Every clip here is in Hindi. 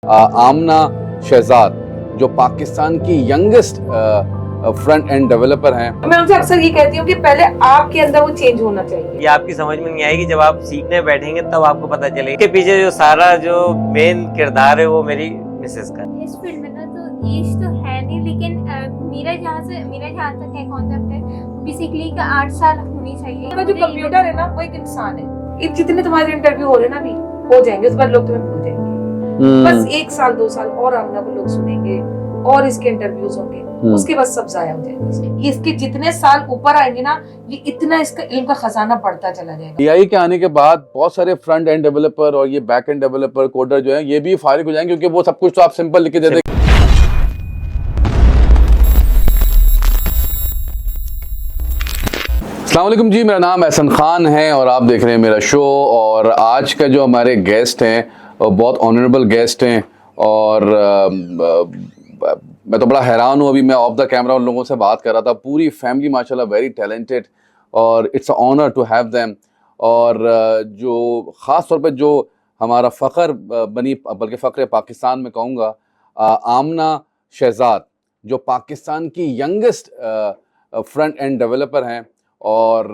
आमना शहजाद जो पाकिस्तान की यंगेस्ट फ्रंट एंड डेवलपर हैं। मैं उनसे अक्सर ये कहती हूँ कि पहले आपके अंदर वो चेंज होना चाहिए। ये आपकी समझ में नहीं आएगी, जब आप सीखने बैठेंगे तब आपको पता चलेगा। इसके पीछे जो सारा जो मेन किरदार है वो मेरी मिसेस का। इस फील्ड में ना तो एज तो है नहीं, लेकिन मेरा जहाँ तक है कॉन्सेप्ट है बेसिकली का 8 साल होनी चाहिए। जो कंप्यूटर है ना वो एक इंसान है। जितने तुम्हारे इंटरव्यू हो रहे हैं ना अभी हो जाएंगे, उस बाद लोग तुम्हें भूल जाएंगे। बस 1 साल 2 साल और आमना को लोग सुनेंगे और इसके इंटरव्यूज होंगे, उसके बाद सब जाया हो जाएगा। ये इसके जितने साल ऊपर आएंगे ना, ये इतना इसका इल्म का खजाना बढ़ता चला जाएगा। एआई के आने के बाद बहुत सारे फ्रंट एंड डेवलपर और ये बैक एंड डेवलपर कोडर जो है ये भी फारिग हो जाएंगे, क्योंकि वो सब कुछ तो आप सिंपल लिख के दे देंगे। अस्सलाम वालेकुम जी, मेरा नाम एहसन खान है और आप देख रहे हैं मेरा शो। और आज का जो हमारे गेस्ट हैं बहुत ऑनरेबल गेस्ट हैं और मैं तो बड़ा हैरान हूँ। अभी मैं ऑफ द कैमरा उन लोगों से बात कर रहा था, पूरी फैमिली माशाल्लाह वेरी टैलेंटेड और it's a honour to have them. और जो ख़ास तौर पे जो हमारा फ़ख्र बनी, बल्कि फ़ख्र पाकिस्तान में कहूँगा, आमना शहजाद जो पाकिस्तान की यंगेस्ट फ्रंट एंड डेवलपर हैं और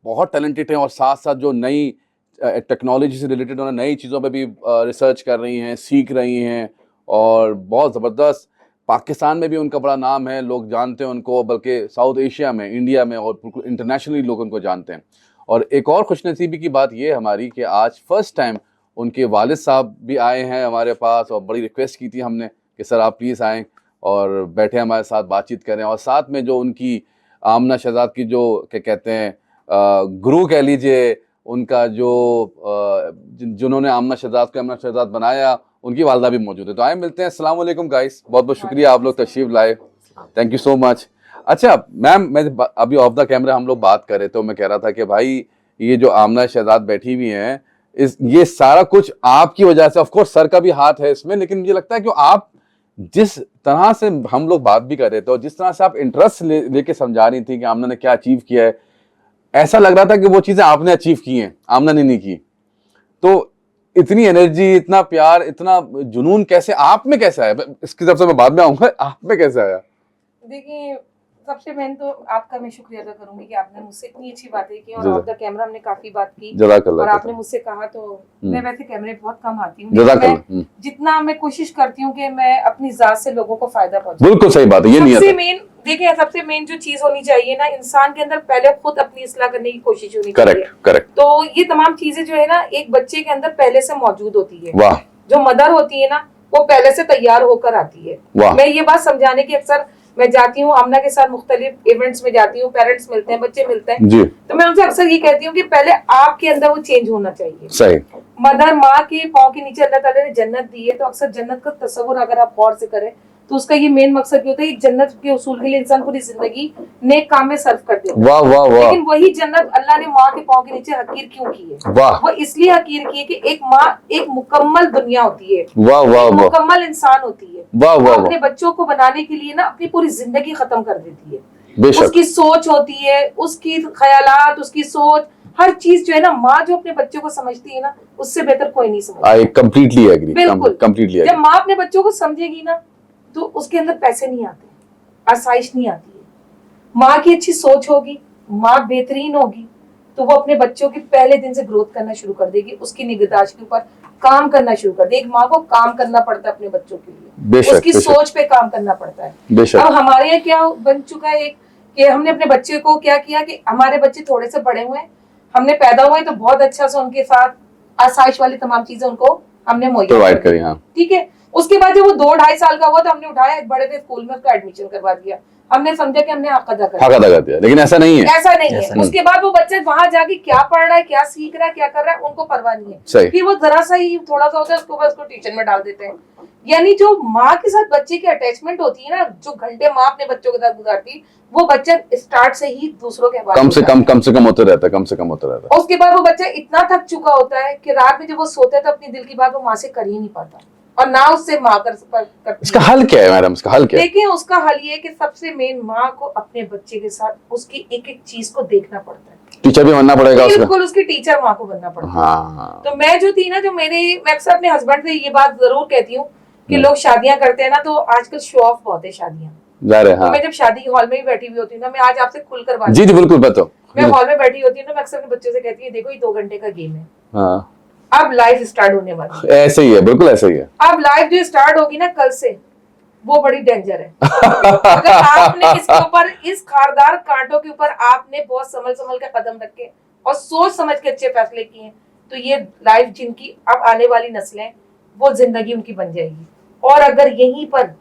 बहुत टैलेंटेड हैं और साथ साथ जो नई टेक्नोलॉजी से रिलेटेड उन्हें नई चीज़ों पे भी रिसर्च कर रही हैं, सीख रही हैं और बहुत ज़बरदस्त। पाकिस्तान में भी उनका बड़ा नाम है, लोग जानते हैं उनको, बल्कि साउथ एशिया में, इंडिया में और इंटरनेशनली लोग उनको जानते हैं। और एक और खुशनसीबी की बात ये हमारी कि आज फर्स्ट टाइम उनके वालिद साहब भी आए हैं हमारे पास और बड़ी रिक्वेस्ट की थी हमने कि सर आप प्लीज़ आएँ और बैठे हमारे साथ बातचीत करें। और साथ में जो उनकी आमना शहजाद की जो क्या कहते हैं गुरु कह लीजिए, उनका जो जिन्होंने आमना शहजाद बनाया, उनकी वालदा भी मौजूद है। तो आए मिलते हैं। अस्सलाम वालेकुम गाइस, बहुत बहुत शुक्रिया आप लोग तशरीफ लाए, थैंक यू सो मच। अच्छा मैम, मैं अभी ऑफ द कैमरा हम लोग बात कर रहे थे तो मैं कह रहा था कि भाई ये जो आमना शहजाद बैठी हुई हैं, ये सारा कुछ आपकी वजह से, ऑफ कोर्स सर का भी हाथ है इसमें, लेकिन मुझे लगता है कि आप जिस तरह से हम लोग बात भी कर रहे थे और जिस तरह से आप इंटरेस्ट लेके समझा रही थी कि आमना ने क्या अचीव किया है, ऐसा लग रहा था कि वो चीजें आपने अचीव की हैं, आमना ने नहीं की। तो इतनी एनर्जी, इतना प्यार, इतना जुनून कैसे आप में कैसे आया? इसकी तरफ से मैं बाद में आऊंगा, आप में कैसे आया? देखिए, सबसे मेन तो आपका मैं शुक्रिया अदा करूंगी कि आपने मुझसे इतनी अच्छी बातें की और ऑफ द कैमरा हमने काफी बात की और आपने मुझसे कहा। तो मैं वैसे कैमरे बहुत कम आती हूँ, जितना मैं कोशिश करती हूँ कि मैं अपनी जात से लोगों को फायदा पहुंचाऊं। बिल्कुल सही बात है, ये सबसे मेन देखिए, सबसे मेन जो चीज होनी चाहिए ना, इंसान के अंदर पहले खुद अपनी इस्लाह करने की कोशिश होनी चाहिए। करेक्ट। तो ये तमाम चीजें जो है ना एक बच्चे के अंदर पहले से मौजूद होती है। वाह। जो मदर होती है ना वो पहले से तैयार होकर आती है। मैं ये बात समझाने की, अक्सर मैं जाती हूँ आमना के साथ मुख्तलिफ इवेंट्स में जाती हूँ, पेरेंट्स मिलते हैं, बच्चे मिलते हैं जी। तो मैं उनसे अक्सर ये कहती हूँ कि पहले आपके अंदर वो चेंज होना चाहिए। सही। मदर माँ के पाँव के नीचे अल्लाह ताला ने जन्नत दी है, तो अक्सर जन्नत का तस्वुर अगर आप गौर से करें तो उसका ये मेन मकसद ये होता है कि जन्नत के उसूल के लिए इंसान पूरी जिंदगी नेक काम में सर्व करते हैं। वाह वाह वाह। लेकिन वही जन्नत अल्लाह ने माँ के पाँव के नीचे हकीर क्यों की है? वाह। वो इसलिए हकीर की है कि एक माँ एक मुकम्मल दुनिया होती है, वाह वाह, मुकम्मल इंसान होती है। वाह वाह। अपने बच्चों को बनाने के लिए ना अपनी पूरी जिंदगी खत्म कर देती है। उसकी सोच होती है, उसकी ख्यालात, उसकी सोच, हर चीज जो है ना, माँ जो अपने बच्चों को समझती है ना, उससे बेहतर कोई नहीं समझता। आई कंप्लीटली एग्री, बिल्कुल कंप्लीटली एग्री। जब माँ अपने बच्चों को समझेगी ना तो उसके अंदर पैसे नहीं आते, आसाइश नहीं आती है। माँ की अच्छी सोच होगी, माँ बेहतरीन होगी, तो वो अपने बच्चों के पहले दिन से ग्रोथ करना शुरू कर देगी, उसकी निगहदाश्त के ऊपर काम करना शुरू कर देगी। एक माँ को काम करना पड़ता है अपने बच्चों के लिए, उसकी सोच पे काम करना पड़ता है। अब हमारे यहाँ क्या बन चुका है कि हमने अपने बच्चे को क्या किया कि हमारे बच्चे थोड़े से बड़े हुए, हमने पैदा हुए तो बहुत अच्छा से उनके साथ आसाइश वाली तमाम चीजें उनको हमने मुहैया करी, ठीक है। उसके बाद जब वो 2-2.5 साल का हुआ तो हमने उठाया, एक बड़े से स्कूल में उसका एडमिशन करवा दिया। हमने समझा कि हमने हक अदा कर दिया, लेकिन ऐसा नहीं है, ऐसा नहीं है। उसके बाद वो बच्चे वहां जाके क्या पढ़ रहा है, क्या सीख रहा है, क्या कर रहा है, उनको परवाह नहीं है। फिर वो जरा सा ही थोड़ा सा होता है उसको बस उसको ट्यूशन में डाल देते हैं। यानी जो माँ के साथ बच्चे की अटैचमेंट होती है ना, जो घंटे माँ अपने बच्चों के साथ गुजारती, वो बच्चा स्टार्ट से ही दूसरों के हवाले कम से कम होते रहता है। उसके बाद वो बच्चा इतना थक चुका होता है कि रात में जब वो सोता है तो अपनी दिल की बात वो माँ से कर ही नहीं पाता और ना उससे माँ कर। इसका हल क्या है मैडम? इसका हल क्या है? देखिए, उसका हल ये है कि सबसे मेन माँ को अपने बच्चे के साथ उसकी एक एक चीज को देखना पड़ता है। टीचर भी बनना पड़ेगा उसका। बिल्कुल उसकी टीचर माँ को बनना पड़ता है। हाँ तो मैं जो थी ना, जो मैं अक्सर अपने हस्बैंड से ये बात जरूर कहती हूँ कि लोग शादियां करते हैं ना, तो आजकल शो ऑफ बहुत है शादियां। जा रहे तो हाँ मैं जब शादी के हॉल में ही बैठी हुई होती हूँ ना, मैं आज आपसे खुलकर बात जी जी बिल्कुल बताओ। मैं हॉल में बैठी होती हूँ ना, मैं अक्सर अपने बच्चों से कहती हूँ देखो ये 2 घंटे का गेम है, हाँ अब लाइफ स्टार्ट होने वाली है। ऐसे ही है, बिल्कुल ऐसे ही है। अब लाइफ जो स्टार्ट होगी ना कल से, वो बड़ी डेंजर है। अगर आपने इसके ऊपर, इस खारदार कांटों के ऊपर आपने बहुत संभल संभल के कदम रखे और सोच समझ के अच्छे फैसले किए, तो ये लाइफ जिनकी अब आने वाली नस्लें, वो जिंदगी उनकी बन जाएगी। और अगर यहीं पर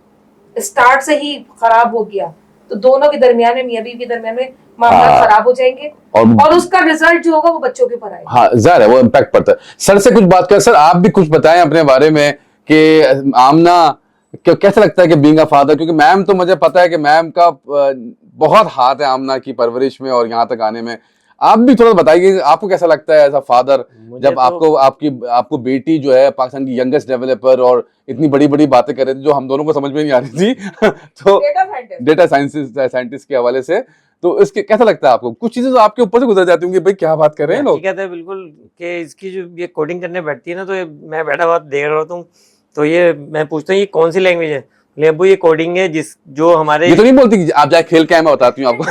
स्टार्ट से ही खराब हो गया, तो दोनों के दरमियान में, मियां बीवी के दरमियान में मामला हाँ। खराब हो जाएंगे और उसका रिजल्ट जो होगा वो बच्चों के ऊपर आएगा। हाँ जाहिर है वो इम्पैक्ट पड़ता है। सर से कुछ बात कर, सर आप भी कुछ बताएं अपने बारे में कि आमना कैसा लगता है कि बीइंग अ फादर, क्योंकि मैम तो मुझे पता है कि मैम का बहुत हाथ है आमना की परवरिश में और यहाँ तक आने में। आप भी थोड़ा बताइए आपको कैसा लगता है एज अ फादर, मुझे जब तो आपको बेटी जो है पाकिस्तान की यंगेस्ट डेवलपर और इतनी बड़ी बड़ी बातें कर रही थी जो हम दोनों को समझ में नहीं आ रही थी तो डेटा साइंटिस्ट के हवाले से, तो इसके कैसा लगता है आपको? कुछ चीजें तो आपके ऊपर से गुजर जाती होंगी, भाई क्या बात कर रहे हैं लोग। हकीकत है बिल्कुल कि इसकी जो ये कोडिंग करने बैठती है ना, तो मैं बैठा हुआ देख रहा हूँ, तो ये मैं पूछता हूँ ये कौन सी लैंग्वेज है, बोले अब्बू ये कोडिंग है जो हमारे ये तो नहीं बोलती कि आप जाए खेल के आए, मैं बताती हूँ आपको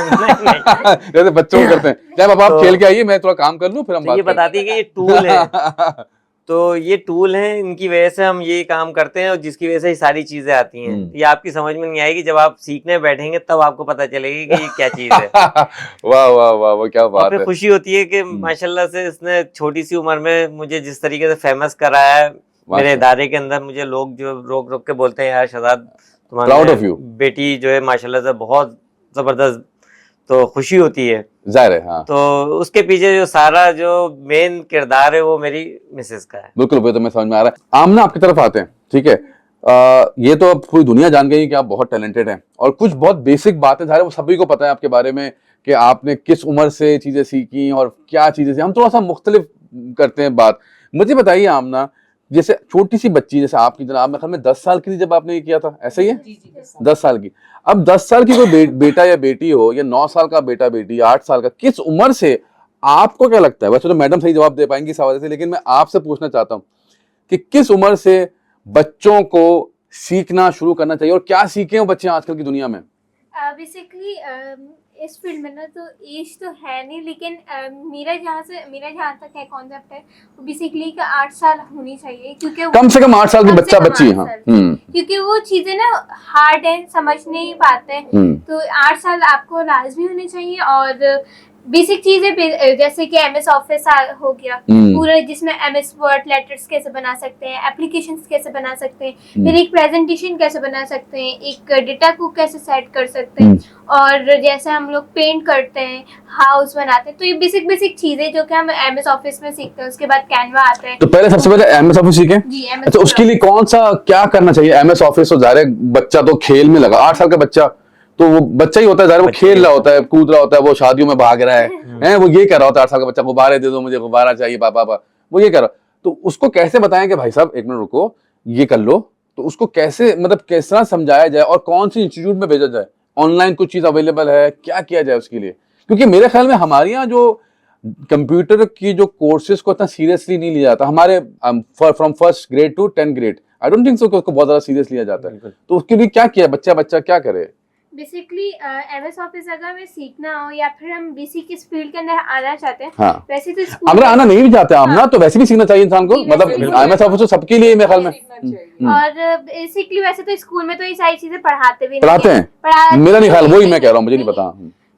जैसे बच्चों को करते हैं, जाए पापा आप खेल के आइए मैं थोड़ा काम कर लूँ फिर हम तो ये बात बताती है कि ये टूल है तो ये टूल हैं, इनकी वजह से हम ये काम करते हैं और जिसकी वजह से ये सारी चीजें आती हैं। ये आपकी समझ में नहीं आएगी, जब आप सीखने बैठेंगे तब आपको पता चलेगी कि ये क्या चीज है। वाह वाह वाह वाह क्या और बात फिर है। खुशी होती है कि माशाल्लाह से इसने छोटी सी उम्र में मुझे जिस तरीके से फेमस कराया है, मेरे इदारे के अंदर मुझे लोग जो रोक रोक के बोलते हैं यार शहजाद Proud of you. तुम्हारी बेटी जो है माशाल्लाह से बहुत जबरदस्त, तो खुशी होती है। जाहिर है हाँ तो उसके पीछे जो सारा जो मेन किरदार है वो मेरी मिसेस का है। बिल्कुल वो तो मैं समझ में आ रहा है। आमना आपकी तरफ आते हैं, ठीक है, ये तो अब पूरी दुनिया जान गई कि आप बहुत टैलेंटेड हैं और कुछ बहुत बेसिक बातें सारे वो सभी को पता है आपके बारे में कि आपने किस उम्र से चीजें सीखी और क्या चीजें सीखी। हम थोड़ा सा मुख्तलिफ करते हैं बात। मुझे बताइए आमना, जैसे छोटी सी बच्ची जैसे आपकी, जनाब मेरे ख्याल में 10 साल की थी जब आपने ये किया था, ऐसा ही है? 10 साल की। अब 10 साल की कोई बेटा या बेटी हो या 9 साल का बेटा बेटी, 8 साल का, किस उम्र से आपको क्या लगता है, वैसे तो मैडम सही जवाब दे पाएंगी इस हवाले से, लेकिन मैं आपसे पूछना चाहता हूँ कि किस उम्र से बच्चों को सीखना शुरू करना चाहिए और क्या सीखे हो बच्चे आजकल की दुनिया में? बेसिकली इस फील्ड में ना तो एज तो है नहीं, लेकिन मेरा जहाँ तक है कॉन्सेप्ट है वो बेसिकली का 8 साल होनी चाहिए, क्योंकि कम से कम 8 साल की कम से बच्चा कम बच्ची 8 हाँ साल। क्योंकि वो चीजें ना हार्ड है, समझ नहीं पाते, तो 8 साल आपको लाजमी होने चाहिए। और बेसिक चीजें जैसे कि MS ऑफिस हो गया पूरा, जिसमें MS वर्ड लेटर्स कैसे बना सकते हैं, एप्लीकेशंस कैसे बना सकते हैं, फिर एक प्रेजेंटेशन कैसे बना सकते हैं, एक डेटा को कैसे सेट कर सकते हैं, और जैसे हम लोग पेंट करते हैं, हाउस बनाते हैं, तो ये बेसिक चीजें जो कि हम MS ऑफिस में सीखते हैं। उसके बाद कैनवा आता है। तो पहले सबसे पहले MS ऑफिस सीखे जी, MS अच्छा, उसके लिए कौन सा क्या करना चाहिए? MS ऑफिस तो जाहिर है बच्चा तो खेल में लगा, 8 साल का बच्चा तो वो बच्चा ही होता है, वो खेल रहा होता है, कूद रहा होता है, वो शादियों में भाग रहा है, वो ये कर रहा होता है 8 साल का बच्चा, गुब्बारे दे दो मुझे, गुब्बारा चाहिए पापा, वो ये कर रहा। तो उसको कैसे बताएं कि भाई साहब एक मिनट रुको ये कर लो, तो उसको कैसे मतलब किस तरह समझाया जाए और कौन सी इंस्टीट्यूट में भेजा जाए? ऑनलाइन कुछ चीज अवेलेबल है, क्या किया जाए उसके लिए? क्योंकि मेरे ख्याल में हमारे यहाँ जो कंप्यूटर की जो कोर्सेज को इतना सीरियसली नहीं लिया जाता हमारे from 1st grade two 10th grade, I don't think so कि उसको बहुत ज्यादा सीरियस लिया जाता है। तो उसके लिए क्या किया बच्चा क्या करे? बेसिकली MS ऑफिस अगर हमें सीखना हो या फिर हम बेसिक इस फील्ड के अंदर आना चाहते हैं, हाँ। वैसे तो स्कूल अगर आना नहीं भी चाहते हम ना, तो वैसे भी सीखना चाहिए इंसान को, मतलब MS ऑफिस तो सबके लिए मेरे ख्याल में। और बेसिकली वैसे तो स्कूल में तो ये सारी चीजें पढ़ाते भी पढ़ाते नहीं हैं, मेरा नहीं ख्याल, वही मैं कह रहा हूँ, मुझे नहीं पता,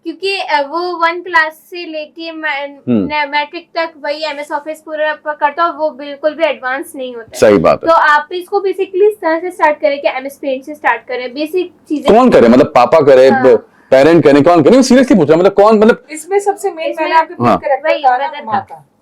क्योंकि वो 1 क्लास से लेके मैट्रिक तक वही MS ऑफिस पूरा करता है, वो बिल्कुल भी एडवांस नहीं होता है। सही बात है। तो आप इसको बेसिकली इस तरह से स्टार्ट करें कि MS पेंट से स्टार्ट करें, बेसिक चीजें। कौन करे, मतलब पापा करे, पेरेंट करे, कौन करे? सीरियसली पूछ रहा, मतलब कौन, मतलब इसमें सबसे मेन मैंने आपके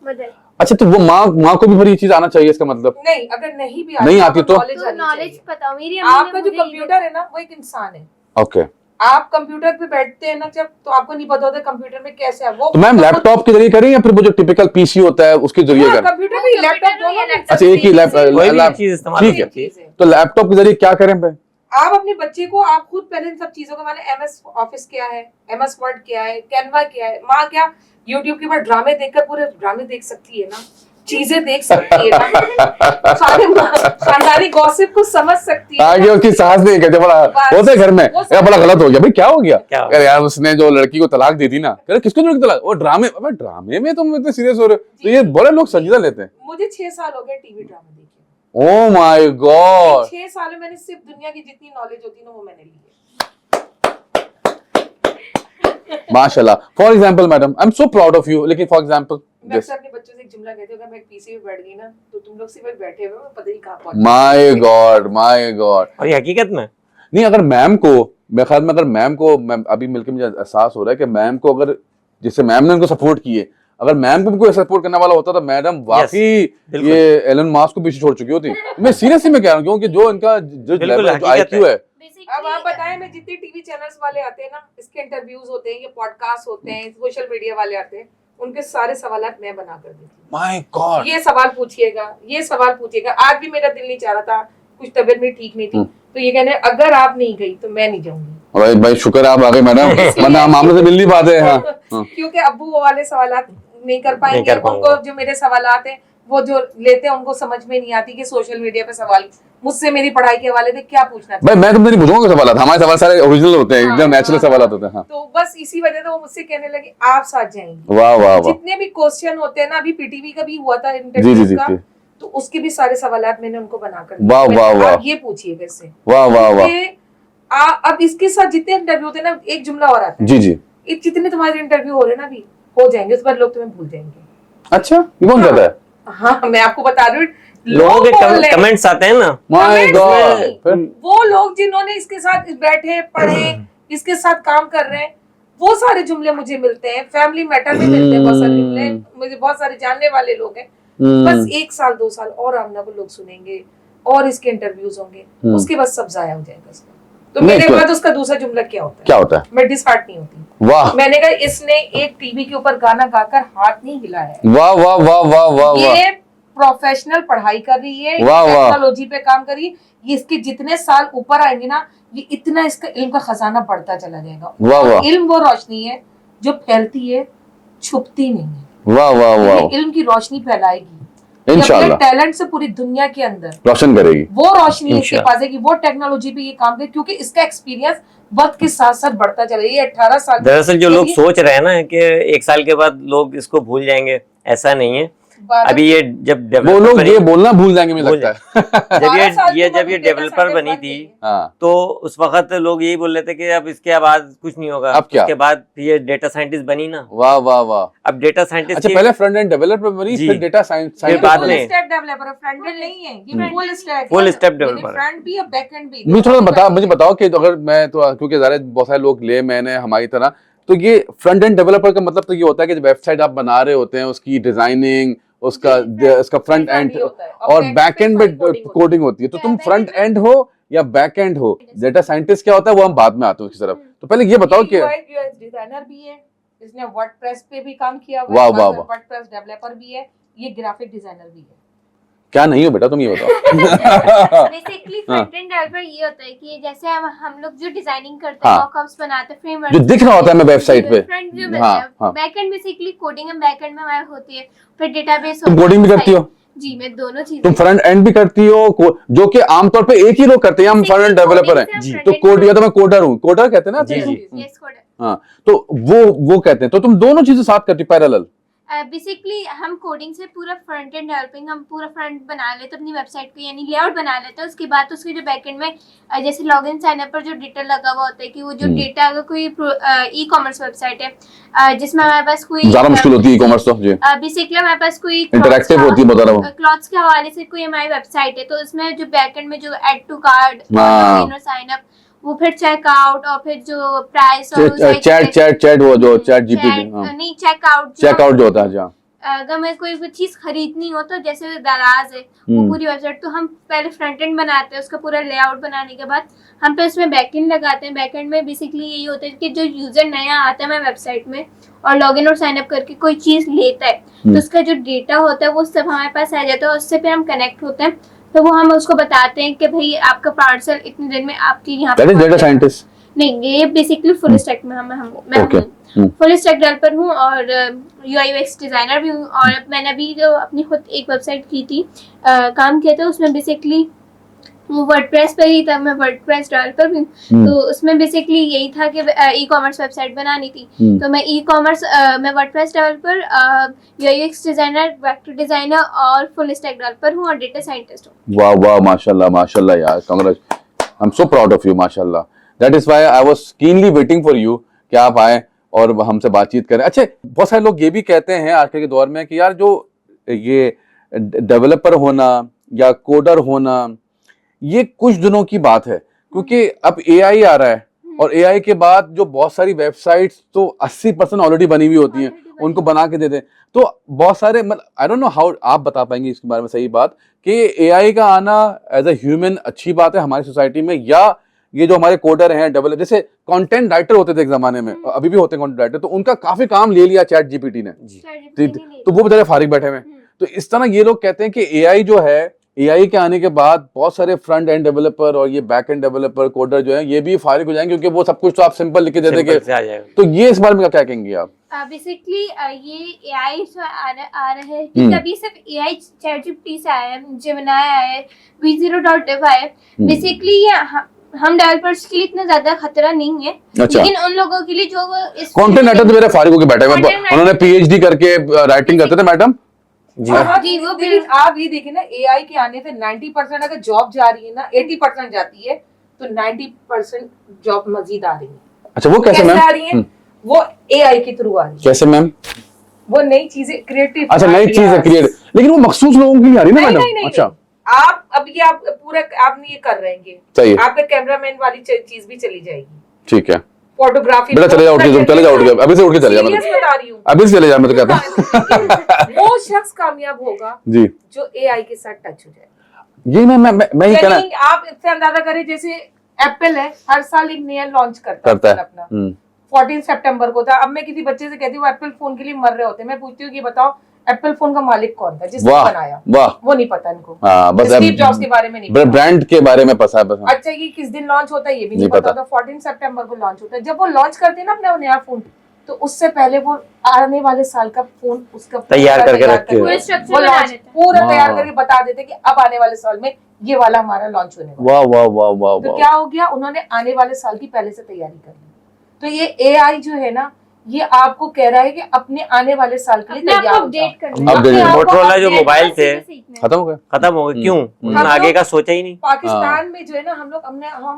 मदर। अच्छा, तो वो माँ को भी फिर ये चीज आना चाहिए, इसका मतलब? नहीं, अगर नहीं भी नहीं आती तो नॉलेज पता हो। मेरी आपका जो कंप्यूटर है ना वो एक इंसान है। ओके, आप कंप्यूटर पे बैठते हैं ना जब, तो आपको नहीं पता होता कंप्यूटर में कैसे है वो। तो मैम लैपटॉप के जरिए करें या फिर वो जो टिपिकल पीसी होता है उसके जरिए करें? कंप्यूटर भी लैपटॉप दोनों। अच्छा, एक ही लैपटॉप, ठीक है। तो लैपटॉप के जरिए क्या करें भाई? आप अपने बच्चे को, आप खुद पहले इन सब चीजों का, माने MS ऑफिस क्या है, MS वर्ड क्या है, कैनवा क्या है, माँ क्या यूट्यूब के ऊपर ड्रामे देखकर पूरे ड्रामे देख सकती है ना, चीजें देख सकती है ना, खानदानी गॉसिप को समझ सकती है आगे उसकी सास नहीं कहते बड़ा होते हैं घर में, यार बड़ा गलत हो गया भाई, क्या हो गया यार, यार उसने जो लड़की को तलाक दी थी ना, कह रहे किसको लड़की तलाक, वो ड्रामे, अबे ड्रामे में तुम इतने सीरियस हो रहे हो, तो ये बड़े लोग संजीदा लेते हैं। मुझे 6 साल हो गए टीवी ड्रामा देखे। ओह माय गॉड, 6 साल में मैंने सिर्फ दुनिया की जितनी नॉलेज होती है ना वो मैंने ली है। माशाल्लाह। For example madam, I am so proud of you, लेकिन फॉर एग्जांपल मैं अक्सर अपने बच्चों से एक जुमला कहती हूँ, अगर मैं एक पीसी पे बैठ गई ना तो तुम लोग सिर्फ बैठे हुए हो, पता नहीं कहाँ पहुंच। My God, my God. और ये हकीकत में नहीं, अगर मैम को, मेरे ख्याल में अगर मैम को, अभी मिलकर मुझे एहसास हो रहा है कि मैम को अगर, जैसे मैम ने उनको सपोर्ट किए, अगर मैम को भी कोई सपोर्ट करने वाला होता तो मैडम वाकई ये एलन मास्क को पीछे छोड़ चुकी होती। मैं सीरियसली में कह रहा हूँ, क्योंकि जो इनका जो आईक्यू है। अब आप बताएं, मैं जितने टीवी चैनल्स वाले आते हैं ना, इसके इंटरव्यूज होते हैं, ये पॉडकास्ट होते हैं, सोशल मीडिया वाले आते हैं, उनके सारे सवालात मैं बना कर देती हूँ। माय गॉड, ये सवाल पूछिएगा, ये सवाल पूछिएगा। आज भी मेरा दिल नहीं चाह रहा था, कुछ तबीयत में ठीक नहीं थी, तो ये कहने अगर आप नहीं गई तो मैं नहीं जाऊंगी। भाई भाई शुक्र आप आ गए मैडम, वरना हम आमने से मिल नहीं पाते हैं। क्योंकि अब्बू वो वाले सवालात नहीं कर पाएंगे, उनको जो मेरे सवालात हैं वो जो लेते हैं उनको समझ में नहीं आती कि सोशल मीडिया पे सवाल मुझसे मेरी पढ़ाई के हवाले से क्या पूछना। भाई मैं तुमसे नहीं पूछूंगा सवाल, हमारे सवाल सारे ओरिजिनल होते हैं, एकदम नेचुरल सवाल होते हैं। हाँ। तो बस इसी वजह से वो मुझसे कहने लगे आप साथ जाएंगे। वाह वाह वाह। जितने भी क्वेश्चन होते हैं ना, अभी पीटीवी का भी हुआ था जी इंटरव्यू का, तो उसके भी सारे सवालात मैंने उनको बनाकर दिए। वाह वाह वाह, ये पूछिएगा इससे। वाह वाह वाह। अब इसके साथ जितने इंटरव्यू होते हैं ना, एक जुमला और आता है। जी जी, जितने तुम्हारे इंटरव्यू हो रहे हैं ना अभी, हो जाएंगे उस पर लोग तुम्हें भूल जाएंगे। अच्छा, ये कौन कहता है? हाँ, मैं आपको बता रही हूँ, लोगों के कमेंट्स आते हैं ना, माय गॉड, वो लोग जिन्होंने इसके साथ बैठे पढ़े, इसके साथ काम कर रहे हैं, वो सारे जुमले मुझे मिलते हैं। फैमिली मैटर में मिलते हैं बहुत सारे जुमले, मुझे बहुत सारे जानने वाले लोग हैं। बस 1 साल 2 साल और आमना को लोग सुनेंगे और इसके इंटरव्यूज होंगे, उसके बाद सब जाया हो जाएगा इसका। तो मेरे बाद उसका दूसरा जुमला क्या होता है? क्या होता है? मैं डिसहार्ट नहीं होती। वाह, मैंने कहा इसने एक टीवी के ऊपर गाना गाकर हाथ नहीं हिलाया है। वाह वाह वाह वाह वाह, ये प्रोफेशनल पढ़ाई कर रही है, टेक्नोलॉजी पे काम कर रही है। ये इसके जितने साल ऊपर आएंगे ना, ये इतना इसका इल्म का खजाना बढ़ता चला जाएगा। वाह वाह, इल्म वो रोशनी है जो फैलती है, छुपती नहीं है। वाह वाह वाह, इल्म की रोशनी फैलाएगी इंशाल्लाह, टैलेंट से पूरी दुनिया के अंदर रोशन करेगी। वो रोशनी इसके पास है कि वो टेक्नोलॉजी पे ये काम करे, क्योंकि इसका एक्सपीरियंस वक्त के साथ साथ बढ़ता चला। ये 18 साल। दरअसल जो लोग सोच रहे हैं ना कि 1 साल के बाद लोग इसको भूल जाएंगे, ऐसा नहीं है। अभी ये जब वो लोग ये बोलना भूल जाएंगे मुझे लगता है। जब ये डेवलपर बनी थी, तो उस वक्त लोग यही बोल रहे थे कि अब इसके बाद कुछ नहीं होगा। अब क्या? उसके बाद ये डेटा साइंटिस्ट बनी ना। वाह वाह वाह। अब डेटा साइंटिस्ट अच्छा, पहले फ्रंट एंड डेवलपर बनी, फिर डेटा साइंटिस्ट बाद में स्टैक डेवलपर, फ्रंट एंड नहीं है, ये फुल स्टैक डेवलपर, फ्रंट भी है बैक एंड भी। मुझे बताओ कि अगर मैं तो, क्योंकि ज़ाहिर बहुत सारे लोग ले मैंने हमारी तरह, तो ये फ्रंट एंड डेवलपर का मतलब तो ये होता है कि वेबसाइट आप बना रहे होते हैं, उसकी डिजाइनिंग, उसका फ्रंट एंड और बैक एंड में कोडिंग होती है। तो तुम फ्रंट एंड हो या बैक एंड हो, डेटा साइंटिस्ट क्या होता है वो हम बाद में आते हैं उसकी तरफ। तो पहले ये बताओ कि डिजाइनर भी है, इसने वर्डप्रेस पे भी काम किया हुआ वाह है, वाह वाह, वर्डप्रेस डेवलपर भी है, ये ग्राफिक डिजाइनर भी है। क्या नहीं हो बेटा, तुम ये बताओ। बेसिकली फ्रंट एंड डेवलपर ये होता है कि जैसे हम लोग जो डिजाइनिंग करते हैं, मॉकअप्स बनाते हैं, फ्रेमवर्क जो दिख रहा होता है मैं वेबसाइट पे, फ्रंट व्यू मिलता है। Back and basically coding and back and में हमारी होती है, फिर डेटाबेस होता है। तुम कोडिंग भी करती हो? जी, मैं दोनों चीजें। तुम फ्रंट एंड भी करती हो, जो कि आमतौर पे एक ही लोग करते हैं, हम फ्रंट एंड डेवलपर हैं। तो कोड, या तो मैं कोडर हूँ, कोडर कहते हैं ना। Yes, coder. हाँ, तो वो कहते हैं। तो तुम दोनों चीजें साथ करती पैरेलल? बेसिकली हम कोडिंग से पूरा फ्रंट एंड डेवलपिंग, हम पूरा फ्रंट बना लेते हैं अपनी वेबसाइट को, यानी लेआउट बना लेते हैं। उसके बाद उसके जो बैकएंड में जैसे लॉगिन साइन अप पर जो डेटा लगा हुआ होता है, कि वो जो डेटा, अगर कोई ई कॉमर्स वेबसाइट है जिसमें हमारे पास कोई ज्यादा मुश्किल होती है ई कॉमर्स, तो जी बेसिकली हमारे पास कोई इंटरैक्टिव होती है, बता रहा हूं, क्लॉथ्स के हवाले से कोई हमारी वेबसाइट है, तो उसमें जो बैकएंड में जो ऐड टू कार्ट, लॉगिन और साइन अप, वो फिर चेकआउट और फिर जो प्राइस और चैट वो जो चैट जीपीटी, नहीं चेकआउट जो होता है। जहाँ अगर मैं कोई चीज खरीदनी हो, तो जैसे दराज है वो पूरी वेबसाइट, तो हम पहले फ्रंट एंड बनाते हैं, उसका पूरा लेआउट बनाने के बाद हम फिर उसमें बैकएंड लगाते हैं। बैकएंड में बेसिकली यही होता है कि जो यूजर नया आता है हमारे वेबसाइट में और लॉगिन और साइन अप करके कोई चीज लेता है, तो उसका जो डेटा होता है वो सब हमारे पास आ जाता है। उससे फिर हम कनेक्ट होते हैं, तो वो हम उसको बताते हैं कि भाई आपका पार्सल इतने दिन में आपके यहाँ पे। डेटा साइंटिस्ट नहीं, ये बेसिकली फुल स्टैक में मैं Okay. हूँ, फुल स्टैक डेवलपर हूँ और यूआई यूएक्स डिजाइनर भी हूँ। और मैंने अभी जो अपनी खुद एक वेबसाइट की थी, काम किया था, उसमें बेसिकली वो वर्डप्रेस पर ही था, मैं वर्डप्रेस डेवलपर भी हूँ। तो उसमें बेसिकली यही था कि ई कॉमर्स वेबसाइट बनानी थी। तो मैं ई कॉमर्स, मैं WordPress developer, UI UX designer, vector designer और फुल स्टैक डेवलपर हूँ और डेटा साइंटिस्ट हूँ। वाह वाह, माशाल्लाह माशाल्लाह यार, Congress, I am so proud of you माशाल्लाह। That is why I was keenly waiting for you कि आप आए और हमसे बातचीत करें। अच्छा, बहुत सारे लोग ये भी कहते हैं आजकल के दौर में कि यार जो ये डेवलपर होना या कोडर होना ये कुछ दिनों की बात है, क्योंकि अब एआई आ रहा है और एआई के बाद जो बहुत सारी वेबसाइट्स तो 80% ऑलरेडी बनी हुई होती हैं, उनको बना के दे दें। तो बहुत सारे, मतलब आई डोंट नो हाउ आप बता पाएंगे इसके बारे में सही बात कि एआई का आना एज अ ह्यूमन अच्छी बात है हमारी सोसाइटी में, या ये जो हमारे कोडर हैं, डेवलपर, जैसे कंटेंट राइटर होते थे एक जमाने में, अभी भी होते हैं कंटेंट राइटर, तो उनका काफी काम ले लिया चैट जीपीटी ने, तो वो बेचारे फारिग बैठे हुए हैं। तो इस तरह ये लोग कहते हैं कि एआई जो है, एआई के आने के बाद बहुत सारे फ्रंट एंड डेवलपर और ये बैक एंड डेवलपर कोडर जो है ये भी फारिग हो जाएंगे, क्योंकि वो सब कुछ तो आप सिंपल लिख के दे देंगे। तो ये इस बारे में क्या कहेंगे आप? बेसिकली ये एआई जो आ रहा है, क्योंकि अभी सिर्फ एआई चैट जीपीटी से आया है, जेमिनाई आया है, v0.dev आया है। बेसिकली ये हम डेवलपर्स के लिए इतना ज्यादा खतरा नहीं है। अच्छा। लेकिन उन लोगों के लिए जो इस कंटेंट राइटर तो मेरे फारिग होके बैठे हुए, उन्होंने पीएचडी करके राइटिंग करते थे मैडम जी। जी, वो लेकिन आप ये देखिए ना, एआई के आने से 90% अगर जॉब जा रही है ना, 80% जाती है, तो 90% जॉब मजीद आ रही है। अच्छा, वो कैसे मैम? आ रही है? वो एआई के थ्रू आ रही है। कैसे मैम? वो नई चीजें क्रिएटिव, अच्छा, नई चीजें क्रिएट, लेकिन वो मखसूस लोगों के लिए आ रही है ना मैडम? अच्छा, आप अब ये आप पूरा आप ये कर रहे हैं, सही है, आपके कैमरामैन वाली चीज भी चली जाएगी। ठीक है, फोटोग्राफी बेटा चले जाओ, चले जाओ, अभी से उठ के चले जाओ, सीरियस बता रही हूँ, अभी से चले जाओ, मैं तो कहता हूँ। वो शख्स कामयाब होगा जी, जो एआई के साथ टच हो जाए। ये मैं ये कहना, आप इससे अंदाजा करें, जैसे एप्पल है, हर साल एक नया लॉन्च करता है अपना। 14 सितंबर को था। अब मैं किसी बच्चे से कहती हूँ एप्पल फोन के लिए मर रहे होते हैं, मैं पूछती हूँ कि बताओ एप्पल फोन का मालिक कौन था जिसने बनाया? वाह, वो नहीं पता इनको। हाँ, बस स्टीव जॉब्स के बारे में नहीं पता, ब्रांड के बारे में पता है बस। अच्छा, ये किस दिन लॉन्च होता है ये भी नहीं पता था। 14 सितंबर को लॉन्च होता है। जब वो लॉन्च करते हैं ना अपना नया फोन, तो उससे पहले वो आने वाले साल का फोन उसका तैयार करके रखते हैं, पूरा तैयार करके बता देते कि अब आने वाले साल में ये वाला हमारा लॉन्च होने वाला। वाह वाह वाह वाह, तो क्या हो गया, उन्होंने आने वाले साल की पहले से तैयारी कर ली। तो ये एआई जो है ना, ये आपको कह रहा है कि अपने आने वाले साल के लिए तैयार अपडेट करना। मोटरोला जो मोबाइल थे खत्म हो गए, क्यों? उन्होंने आगे का सोचा ही नहीं। पाकिस्तान में जो है ना, हम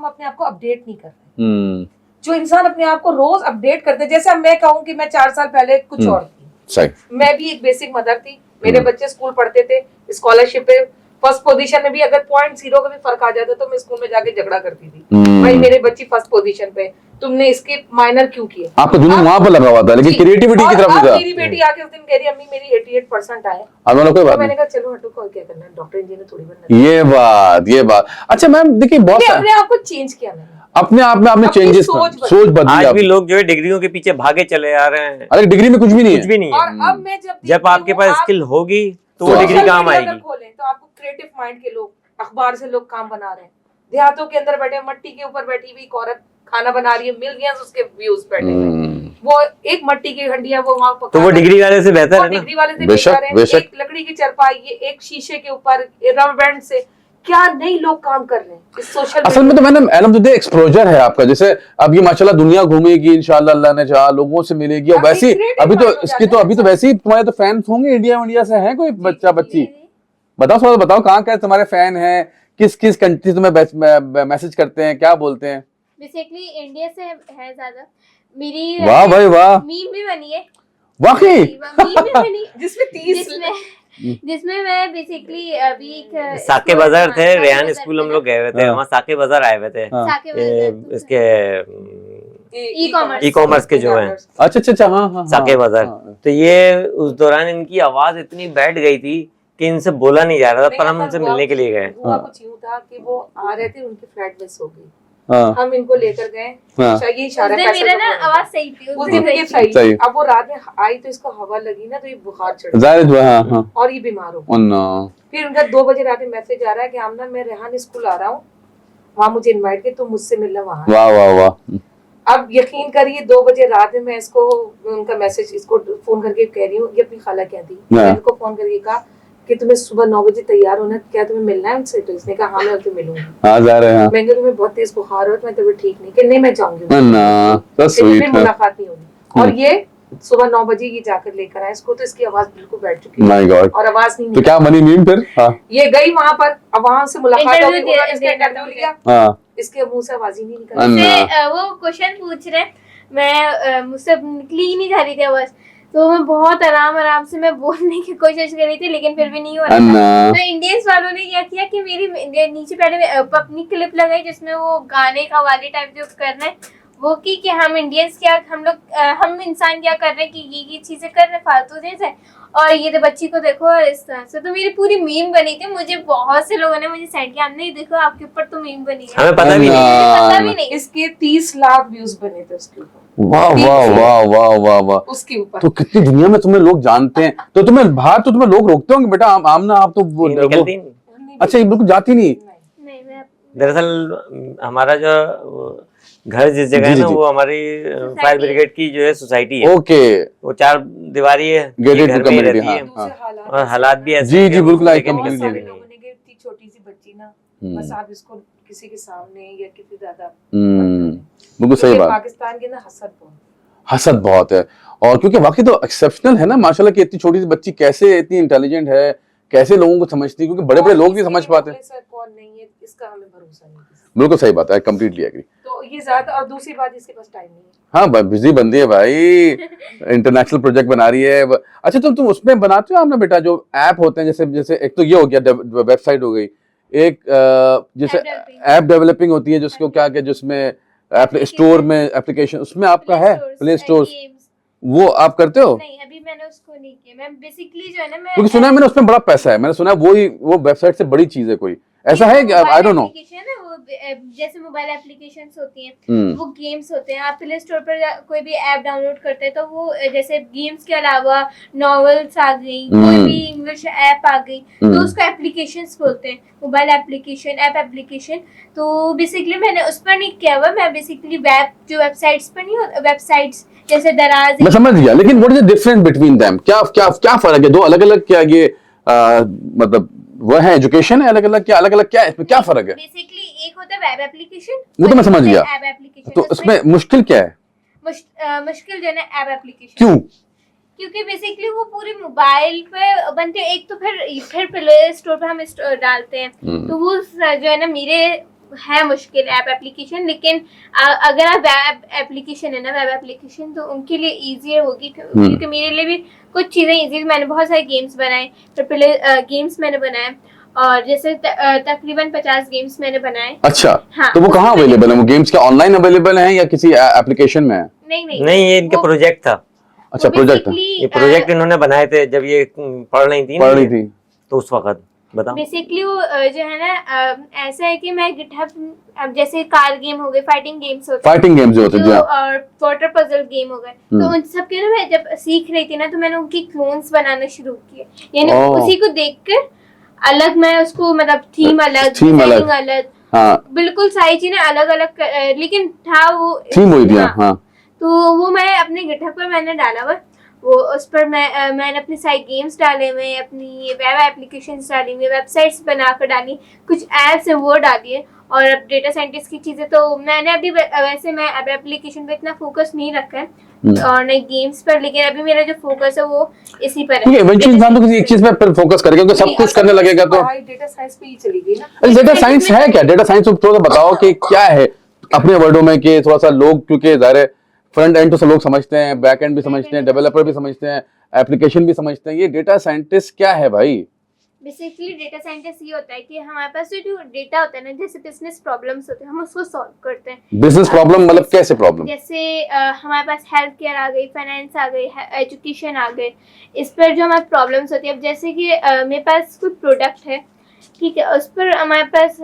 अपने आप को अपडेट नहीं कर रहे। जो इंसान अपने आप को रोज अपडेट करते, जैसे अब मैं कहूँ कि मैं 4 साल पहले कुछ और थी, सही, मैं भी एक बेसिक मदर थी, मेरे बच्चे स्कूल पढ़ते थे, स्कॉलरशिप पे फर्स्ट पोजीशन में भी अगर 0.0 का भी फर्क आ जाता तो मैं स्कूल में जाके झगड़ा करती थी, भाई मेरे बच्ची फर्स्ट पोजीशन पे, तुमने इसके माइनर क्यों किए? आपका जुनून वहां पर लगा हुआ था, लेकिन क्रिएटिविटी की तरफ नहीं था। मेरी बेटी आके उस दिन कह रही, अम्मी मेरी 88% आए। अब कोई बात मैंने कहा चलो हटो, क्या करना है, डॉक्टर इंजीनियर थोड़ी बनना। ये बात। अच्छा मैम, देखिए बहुत अपने आप को चेंज किया मैंने, अपने आप में आपने चेंजेस, सोच बदली। आज भी लोग जो है डिग्रियों के पीछे भागे चले आ रहे हैं। अरे डिग्री में कुछ भी नहीं है, कुछ भी नहीं है। और अब मैं जब आपके पास स्किल होगी तो वो डिग्री काम आएगी। खोलें तो आपको क्रिएटिव माइंड के लोग, अखबार से लोग काम बना रहे हैं, देहातों के अंदर बैठे, मट्टी के ऊपर बैठी हुई एक औरत खाना बना रही है, मिलियंस उसके व्यूज बैठे हुए, वो एक मट्टी की हंडिया वो वहाँ पका, तो वो डिग्री वाले से बेहतर है ना? डिग्री वाले से बेहतर है। एक लकड़ी की चरपाई, ये एक शीशे के ऊपर रबर बैंड से क्या नई लोग काम कर रहे हैं इस सोशल। असल में तो मैंने अलहमदुलिल्लाह एक्सपोजर है आपका, जैसे अब ये माशाल्लाह दुनिया घूमेगी इंशाल्लाह, अल्लाह ने चाहा, लोगों से मिलेगी, और वैसे अभी तो वैसे ही तुम्हारे तो फैंस होंगे इंडिया से, हैं कोई बच्चा बच्ची? बताओ कहाँ क्या तुम्हारे फैन हैं, किस किस कंट्री तुम्हें मैसेज करते हैं, क्या बोलते हैं? बेसिकली इंडिया से है ज्यादा। मेरी वाह भाई वाह, मीम भी बनी है वाकई, मीम भी बनी जिसमें जिसमें मैं बेसिकली अभी एक साके बाजार थे, रेहान स्कूल हम लोग गए हुए थे, वहाँ साके बाजार आए हुए थे, इसके ई कॉमर्स के जो है, अच्छा, हाँ, साके बाजार। तो ये उस दौरान इनकी आवाज इतनी बैठ गई थी कि इनसे बोला नहीं जा रहा था, पर हम इनसे मिलने के लिए गए। हुआ कुछ यूं था कि वो आ रहे थे, उनकी फ्लाइट मिस हो गई, हम इनको लेकर गए, ये इशारा मेरा ना आवाज सही थी उस दिन ये सही। अब वो रात में आई तो इसको हवा लगी ना, तो ये बुखार चढ़ गया और ये बीमार हो। फिर उनका 2 बजे रात में मैसेज आ रहा है कि आमना मैं रेहान स्कूल आ रहा हूँ, वहाँ मुझे इनवाइट किया, तुम मुझसे मिलना वहाँ। वाह वाह वाह। अब यकीन करिए 2 बजे रात में मैं इसको उनका मैसेज इसको फोन करके कह रही हूँ, ये अपनी खाला कहती है, मैंने इनको फोन करके कहा कि तुम्हें सुबह 9 बजे तैयार होना है, क्या तुम्हें मिलना है उनसे? तो इसने कहा हाँ मैं उनसे मिलूंगी। हाँ जा रहे हैं। मैंने कहा तुम्हें बहुत तेज बुखार हो, तुम्हें तबीयत ठीक नहीं, कि नहीं मैं जाऊंगी, तो स्वीट है। मुलाकात नहीं होगी। और ये सुबह 9 बजे ये जाकर लेकर आए इसको, तो इसकी आवाज बिल्कुल बैठ चुकी है। My God. और आवाज नहीं तो क्या बनी नींद फिर? हाँ ये गई वहां पर, अब वहां से मुलाकात हो गई, इंटरव्यू उन्होंने इसका इंटरव्यू लिया, हाँ इसके मुंह से आवाज ही नहीं निकली। अन्ना। वो क्वेश्चन पूछ रहे, मैं मुझसे निकली ही नहीं जा रही थी आवाज, तो मैं बहुत आराम से मैं बोलने की कोशिश कर रही थी, लेकिन फिर भी नहीं हो रहा था। तो इंडियंस वालों ने क्या किया कि मेरी नीचे पहले अपनी क्लिप लगाई जिसमें वो गाने का वाली टाइप जो करना है वो कि हम इंडियंस क्या, हम लोग हम इंसान क्या कर रहे हैं कि ये चीजें कर रहे हैं फालतू जैसे, और ये तो बच्ची को देखो और इस तरह से। तो मेरी पूरी मीम बनी थी, मुझे बहुत से लोगों ने मुझे सेंड किया, हमने देखो आपके ऊपर तो मीम बनी है, हमें पता भी नहीं। पता भी नहीं। इसके 30 लाख व्यूज बने थे उसके ऊपर। वाह वाह वाह वाह वाह वाह। उसके ऊपर तो कितनी दुनिया में तुम्हें लोग जानते हैं, तो तुम्हें बाहर तो तुम्हें लोग रोकते होंगे बेटा आमना आप तो निकलती ही नहीं। अच्छा ये बिल्कुल जाती नहीं। नहीं मैं दरअसल हमारा जो घर जिस जगह है जी, ना जी, वो हमारी फायर ब्रिगेड की जो है सोसाइटी है, ओके वो 4 दीवारी है, Gated ये घर में ही community, रहती है। हाँ। और हालात भी ऐसे जी, हैं जी, कि बिल्कुल, हम I देखें नहीं completely सकते। सारे लोगों ने कहा इतनी छोटी सी बच्ची ना, बस आप इसको किसी के सामने या किसी ज्यादा बिल्कुल सही ये बात। पाकिस्तान के ना हसद बहुत है, और क्योंकि वाकई तो एक्सेप्शनल है ना माशाल्लाह कि इतनी छोटी सी बच्ची कैसे इतनी इंटेलिजेंट है, कैसे लोगों को समझती है, क्योंकि बड़े बड़े लोग नहीं समझ पाते। कौन नहीं है इसका हमें भरोसा नहीं है। बिल्कुल सही बात है, कंप्लीटली एग्री। तो ये ज्यादा, और दूसरी बात इसके पास टाइम नहीं है। हाँ बिजी बंदी है भाई, इंटरनेशनल प्रोजेक्ट बना रही है। अच्छा तो तुम उसमें बनाते हो आपने बेटा जो ऐप होते हैं, जैसे जैसे एक तो ये हो गया वेबसाइट हो गई, एक जैसे ऐप डेवलपिंग होती है जिसको क्या क्या जिसमें स्टोर में एप्लीकेशन उसमें आपका है प्ले स्टोर, वो आप करते हो? नहीं अभी मैंने उसको नहीं किया, मैं बेसिकली जो है ना मैं क्योंकि सुना है मैंने उसमें बड़ा पैसा है, मैंने सुना है वो वेबसाइट से बड़ी चीज है कोई, ऐसा है क्या? I don't know. वो जैसे मोबाइल एप्लीकेशंस होती हैं, वो गेम्स होते हैं, आप प्ले स्टोर पर कोई भी ऐप डाउनलोड करते हैं तो वो जैसे गेम्स के अलावा नॉवेल्स आ गई, कोई भी इंग्लिश ऐप आ गई, तो उसको एप्लीकेशंस बोलते हैं, मोबाइल एप्लीकेशन, ऐप एप्लीकेशन। तो बेसिकली मैंने उस पर नहीं किया हुआ, मैं बेसिकली जो वेबसाइट्स पर नहीं होता, वेबसाइट्स जैसे दराज। मैं समझ गया, लेकिन what is the difference between them? क्या क्या क्या फर्क है? दो अलग अलग क्या ये मतलब वो है एजुकेशन है अलग अलग, क्या अलग अलग क्या है, इसमें क्या फर्क है? बेसिकली एक होता है वेब एप्लीकेशन, वो तो मैं समझ गया, ऐप एप्लीकेशन। तो उसमें मुश्किल क्या है? मुश्किल जो है ना ऐप एप्लीकेशन, क्यों? क्योंकि बेसिकली वो पूरे मोबाइल पे बनते हैं। एक तो फिर प्ले स्टोर पे हम डालते हैं, तो वो जो है ना मेरे है मुश्किल ऐप एप्लीकेशन। लेकिन अगर आप वेब एप्लीकेशन है ना, वेब एप्लीकेशन, तो उनके लिए ईजी होगी, क्योंकि मेरे लिए भी कुछ चीज़ें ईजी। मैंने बहुत सारे गेम्स बनाए, फिर गेम्स मैंने बनाए, और जैसे तकरीबन 50 गेम्स मैंने बनाए। अच्छा हाँ, तो वो कहाँ अवेलेबल है? वो गेम्स क्या ऑनलाइन अवेलेबल है या किसी एप्लीकेशन में है? नहीं ये इनका प्रोजेक्ट था। अच्छा प्रोजेक्ट, ये प्रोजेक्ट इन्होंने बनाए थे जब ये पढ़ रही थी तो उस वक्त। बताओ। बेसिकली वो जो है ना ऐसा है कि मैं गिटहब, अब जैसे कार गेम हो गए, फाइटिंग गेम्स होते हैं, फाइटिंग गेम्स जो होते हैं, और वाटर पजल गेम हो गए, तो उन सब के ना मैं जब सीख रही थी ना, तो मैंने उनकी क्लोन्स बनाना शुरू किए, यानी उसी को देखकर अलग मैं उसको, मतलब थीम अलग, डिजाइनिंग अलग, बिल्कुल सारी चीजें अलग अलग, लेकिन था वो थीम हुई थी। हाँ तो वो मैं अपने गिटहब पर मैंने डाला हुआ, वो उस पर मैंने अपने सारे गेम्स डाले हुए, अपनी वेब एप्लीकेशंस डाली हुई, वेबसाइट्स बनाकर डाली, कुछ ऐप्स हैं वो डाली है। और अब डेटा साइंटिस्ट की चीज़ें तो मैंने अभी वैसे मैं अब एप्लीकेशन पे इतना फोकस नहीं रखा है और नहीं गेम्स पर, लेकिन अभी मेरा जो फोकस है वो इसी पर है। इवेंचुअली इंसान तो किसी एक चीज पे फोकस करेगा, क्योंकि सब कुछ करने लगेगा तो डेटा साइंस पे ही चली गई ना। डेटा साइंस है क्या? डेटा साइंस थोड़ा सा बताओ कि क्या है अपने वर्डों में, कि थोड़ा सा लोग, क्योंकि ज़ाहिर है फ्रंट एंड तो सब लोग समझते हैं, बैक एंड भी समझते हैं, डेवलपर भी समझते हैं, एप्लीकेशन भी समझते हैं, ये डेटा साइंटिस्ट क्या है भाई? बेसिकली डेटा साइंटिस्ट ये होता है कि हमारे पास जो डेटा होता है ना, जैसे बिजनेस प्रॉब्लम्स होते हैं, हम उसको सॉल्व करते हैं। बिजनेस प्रॉब्लम मतलब कैसे प्रॉब्लम? जैसे हमारे पास हेल्थ केयर आ गई, फाइनेंस आ गई, एजुकेशन आ गए, इस पर जो हमारे प्रॉब्लम्स होती है। अब जैसे कि मेरे पास कोई प्रोडक्ट है, ठीक है, उस पर हमारे पास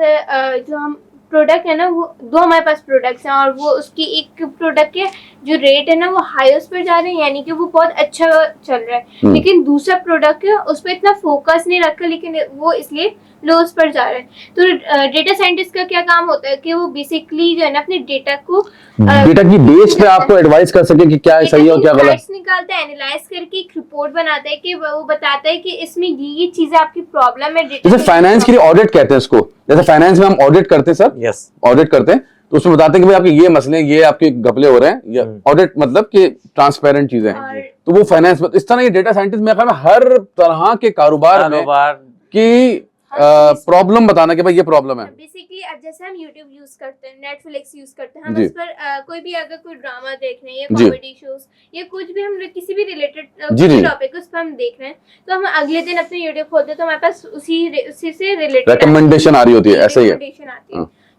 जो हम प्रोडक्ट है ना, वो 2 हमारे पास प्रोडक्ट्स हैं और वो उसकी एक प्रोडक्ट के जो रेट है ना वो हाईएस्ट पर जा रहे हैं, यानी कि वो बहुत अच्छा चल रहा है। लेकिन दूसरा प्रोडक्ट है उस पर इतना फोकस नहीं रखा, लेकिन वो इसलिए लोस पर जा रहा है। तो डेटा साइंटिस्ट का क्या काम होता है कि वो बेसिकली जो है ना अपने डेटा को डेटा की बेस पे आपको एडवाइस कर सके कि क्या सही है और क्या गलत। निकालता है, एनालाइज करके एक रिपोर्ट बनाता है कि वो बताता है कि इसमें ये चीजें आपकी प्रॉब्लम है। जैसे फाइनेंस के लिए ऑडिट कहते हैं इसको, जैसे फाइनेंस में हम ऑडिट करते हैं सर, यस ऑडिट करते हैं तो उसमें बताते हैं कि भाई आपके ये मसले हैं, ये आपके घपले हो रहे हैं, ये ऑडिट मतलब कि ट्रांसपेरेंट चीजें हैं। तो वो फाइनेंस इस तरह ये डेटा साइंटिस्ट मेरे ख्याल में हर तरह के कारोबार में की प्रॉब्लम बताना कि भाई ये प्रॉब्लम है। बेसिकली अब जैसे हम YouTube यूज करते हैं, Netflix यूज करते हैं, हम उस पर कोई भी अगर कोई ड्रामा देख रहे हैं या कॉमेडी शोज या कुछ भी हम किसी भी रिलेटेड टॉपिक उस पर हम देख रहे हैं, तो हम अगले दिन अपने YouTube खोलते हैं तो हमारे पास उसी से रिलेटेड रिकमेंडेशन आ रही होती है, ऐसे ही है।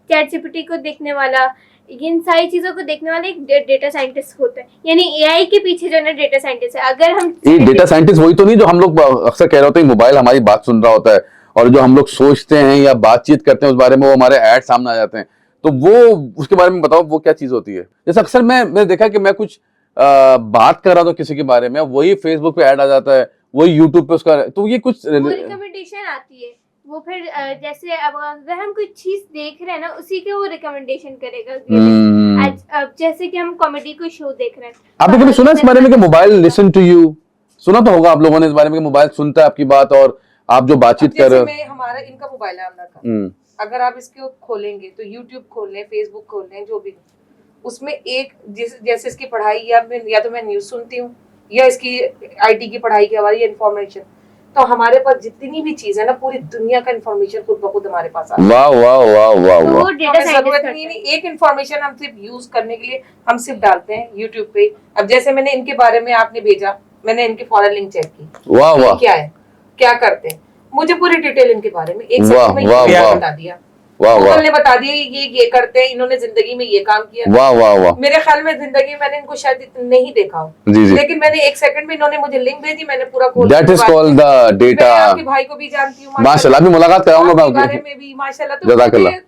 चैट जीपीटी को देखने वाला, इन सारी चीजों को देखने वाला एक डेटा साइंटिस्ट होता है, यानी एआई के पीछे जो है ना डेटा साइंटिस्ट है। अगर हम ये डेटा साइंटिस्ट वही तो नहीं जो हम लोग अक्सर कह रहे होते हैं मोबाइल हमारी बात सुन रहा होता है और जो हम लोग सोचते हैं या बातचीत करते हैं उस बारे में वो हमारे ऐड सामने आ जाते हैं, तो वो उसके बारे में बताओ वो क्या चीज होती है। जैसे अक्सर मैंने देखा कि मैं कुछ बात कर रहा था किसी के बारे में, वही फेसबुक पे ऐड आ जाता है, वही यूट्यूब पे उसका, तो ये कुछ रिकमेंडेशन आती है। वो फिर जैसे अब अगर हम कोई चीज देख रहे हैं ना उसी के वो रिकमेंडेशन करेगा। अब जैसे कि हम कॉमेडी कोई शो देख रहे हैं, आपने कभी सुना इस बारे में कि मोबाइल लिसन टू यू? सुना तो होगा आप लोगों ने इस बारे में कि मोबाइल सुनता है आपकी बात और आप जो बातचीत कर रहे हो। हमारा इनका मोबाइल है आमना का, अगर आप इसको खोलेंगे तो यूट्यूब खोल लें, फेसबुक खोल लें, जो भी उसमें एक जैसे इसकी पढ़ाई या तो मैं न्यूज सुनती हूँ या इसकी आईटी की पढ़ाई के हमारी इन्फॉर्मेशन, तो हमारे पास जितनी भी चीज है ना पूरी दुनिया का इन्फॉर्मेशन खुद ब खुद हमारे पास आता है। वाह वाह वाह वाह तो वाह। वो डेटा जरूरत नहीं, एक इन्फॉर्मेशन हम सिर्फ यूज करने के लिए हम सिर्फ डालते हैं यूट्यूब पे। अब जैसे मैंने इनके बारे में आपने भेजा, मैंने इनकी फॉरन लिंक चेक की, वाह वाह, क्या है क्या करते हैं, मुझे पूरी डिटेल इनके बारे में एक सेकंड में बता दिया। वाह वाह, ने बता दिया ये करते हैं, इन्होंने जिंदगी में ये काम किया। वाह वाह वाह। मेरे ख्याल में जिंदगी में मैंने इनको शायद नहीं देखा हो, लेकिन मैंने एक सेकंड में इन्होंने मुझे लिंक भेजी, मैंने पूरा खोल, that is called the data. आपके भाई को भी जानती हूँ माशाल्लाह, अभी मुलाकात कराऊंगा मैं आपके बारे में भी माशाल्लाह।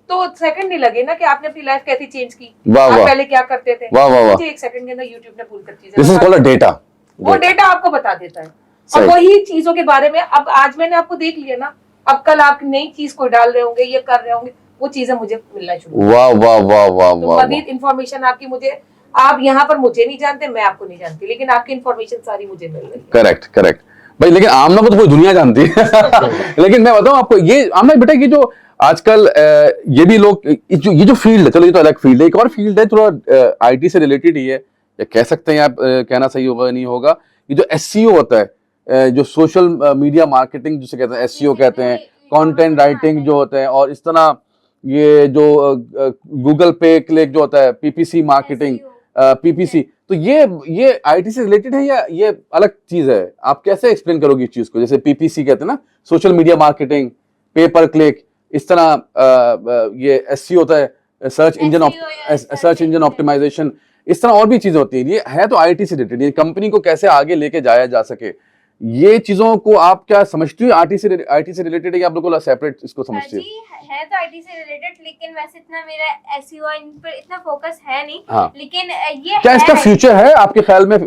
तो सेकंड नहीं लगे ना कि आपने अपनी लाइफ कैसी चेंज की, आप पहले क्या करते थे। वाह वाह वाह, मुझे एक सेकंड के अंदर यूट्यूब ने पूरी चीजें, this is called a data. वो डेटा आपको बता देता है और वही चीजों के बारे में। अब आज मैंने आपको देख लिया ना, अब कल आप नई चीज को डाल रहे होंगे, ये कर रहे होंगे, वो चीजें मुझे मिलना शुरू। वाह वाह वाह वाह वाह। मजीद इन्फॉर्मेशन आपकी मुझे, आप यहाँ पर मुझे नहीं जानते, मैं आपको नहीं जानती, लेकिन आपकी इन्फॉर्मेशन सारी मुझे मिल रही है। करेक्ट करेक्ट भाई, लेकिन आमना को तो पूरी दुनिया जानती है लेकिन मैं बताऊं आपको, ये आमना बेटा ये जो आजकल ये भी लोग ये जो फील्ड है, चलो ये तो अलग फील्ड है, एक और फील्ड है थोड़ा आईटी से रिलेटेड ही है, या कह सकते हैं आप कहना सही होगा नहीं होगा, ये जो एसईओ होता है, जो सोशल मीडिया मार्केटिंग जिसे कहते हैं, एसईओ कहते हैं, कंटेंट राइटिंग जो होते हैं, और इस तरह ये जो गूगल पे क्लिक जो होता है, पीपीसी मार्केटिंग, पीपीसी, तो ये आईटी से रिलेटेड है या ये अलग चीज है? आप कैसे एक्सप्लेन करोगे इस चीज को? जैसे पीपीसी कहते हैं ना, सोशल मीडिया मार्केटिंग, पे पर क्लिक, इस तरह ये एसईओ होता है, सर्च इंजन ऑप्टिमाइजेशन, इस तरह और भी चीजें होती हैं। ये है तो आईटी से रिलेटेड, ये कंपनी को कैसे आगे लेके जाया जा सके, ये चीजों को आप क्या समझती हो? आईटी से रिलेटेड है या आप लोग सेपरेट इसको समझती हो? है तो आईटी से रिलेटेड, लेकिन वैसे इतना मेरा एसईओ इन पर इतना फोकस है नहीं। हाँ। लेकिन ये क्या इसका फ्यूचर है आपके ख्याल में?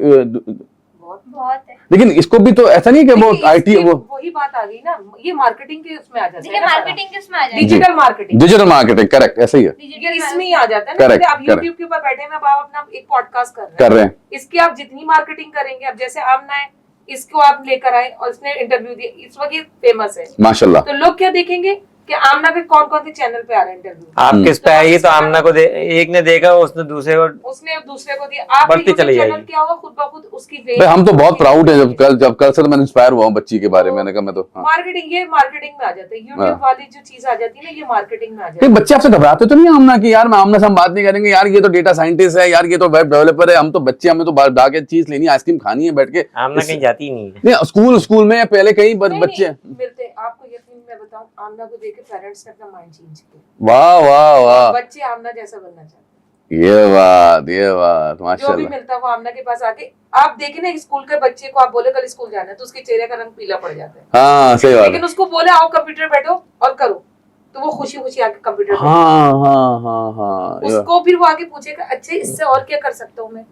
बहुत है, लेकिन इसको भी तो ऐसा नहीं कि वो आईटी, वो वही बात आ गई ना, ये मार्केटिंग के उसमें आ जाता है, मार्केटिंग के उसमें आ जाता है, डिजिटल मार्केटिंग, करेक्ट, ऐसा ही है, ये इसमें ही आ जाता है ना। आप यूट्यूब के ऊपर बैठे हैं, आप अपना एक पॉडकास्ट कर रहे हैं, इसकी आप जितनी मार्केटिंग करेंगे, अब जैसे आमना है, इसको आप लेकर आए और इसने इंटरव्यू दिया, इस वक्त ये फेमस है माशाल्लाह, तो लोग क्या देखेंगे कि आमना के कौन कौन से चैनल पे आ रहे हैं इंटरव्यू, आप किस पे आएगी, तो आमना को एक ने देखा, उसने दूसरे को दिया, आप बढ़ती चली जाएगी। चैनल क्या होगा खुद ब खुद उसकी भाई हम तो बहुत प्राउड है, जब कल से तो मैं इंस्पायर हुआ हूँ बच्ची के बारे में, मैंने कहा मैं तो मार्केटिंग, ये मार्केटिंग में आ जाता है, यूट्यूब वाली जो चीज आ जाती है ना, ये मार्केटिंग में आ जाती है। बच्चे आपसे घबराते तो नहीं आमना की, यार मैं आमना से हम बात नहीं करेंगे, यार ये तो डेटा साइंटिस्ट है, यार ये तो वेब डेवलपर है, हम तो बच्चे, हमें तो जाके चीज लेनी है, आइसक्रीम खानी है बैठ के, आमना कहीं जाती नहीं, स्कूल में पहले कई बच्चे मिलते, आपको यकीन मैं बताऊं, आमना को देख के पेरेंट्स ने अपना माइंड चेंज किया। वाह वाह वाह, बच्चे आमना जैसा बनना चाहते हैं। ये बात माशाल्लाह, जो भी मिलता है वो आमना के पास आके, आप देखे ना स्कूल के बच्चे को आप बोले कल स्कूल जाना है, तो उसके चेहरे का रंग पीला पड़ जाता है। हाँ सही बात, लेकिन उसको बोले आओ कंप्यूटर बैठो और करो, तो वो खुशी खुशी आके कंप्यूटर हाँ उसको फिर वो आगे पूछेगा अच्छा इससे और क्या कर सकता हूँ मैं,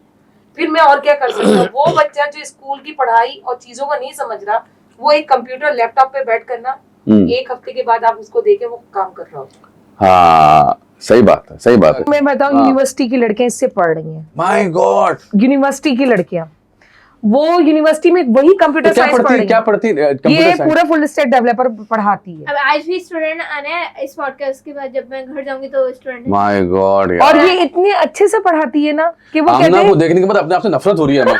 फिर मैं और क्या कर सकता हूँ। वो बच्चा जो स्कूल की पढ़ाई और चीजों को नहीं समझ रहा, वो एक कंप्यूटर लैपटॉप पे बैठ कर ना 1 हफ्ते के बाद आप उसको देखें वो काम कर रहा होता है। हाँ सही बात है, सही बात है। मैं बताऊँ यूनिवर्सिटी की लड़कियां इससे पढ़ रही हैं। माय गॉड, यूनिवर्सिटी की लड़कियां, वो यूनिवर्सिटी में वही कंप्यूटर साइंस पढ़ रही क्या पढ़ती ये पूरा फुल स्टैक डेवलपर पढ़ाती है। अब आज भी स्टूडेंट आने हैं इस पॉडकास्ट के बाद, जब मैं घर जाऊंगी तो स्टूडेंट माय गॉड, और ये इतने अच्छे से पढ़ाती है ना कि वो कहते आमना हैं को देखने के बाद अपने आप से नफरत हो रही है हमें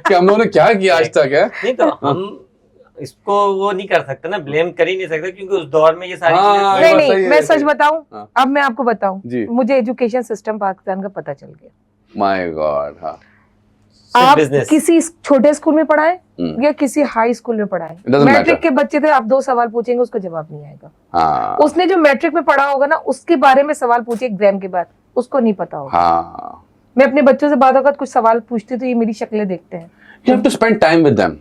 कि हम लोगों ने क्या किया आज तक है। नहीं तो हम इसको वो नहीं कर सकते ना, ब्लेम कर ही नहीं सकते, क्योंकि उस दौर में ये सारी हाँ, चीजें नहीं सही नहीं है, मैं सही सच है। बताऊं, हाँ। अब मैं आपको बताऊं, जी। मुझे एजुकेशन सिस्टम पाकिस्तान का पता चल गया। माय गॉड, हाँ आप बिजनेस किसी छोटे स्कूल में पढ़ाए हम्म। या किसी हाई स्कूल में पढ़ाए, doesn't मैट्रिक matter। के बच्चे थे, आप 2 सवाल पूछेंगे उसको जवाब नहीं आएगा। हाँ उसने जो मैट्रिक में पढ़ा होगा ना उसके बारे में सवाल पूछे एग्जाम के बाद, उसको नहीं पता होगा। हाँ, मैं अपने बच्चों से बात होकर कुछ सवाल पूछती तो ये मेरी शक्लें देखते हैं, you have to spend time with them,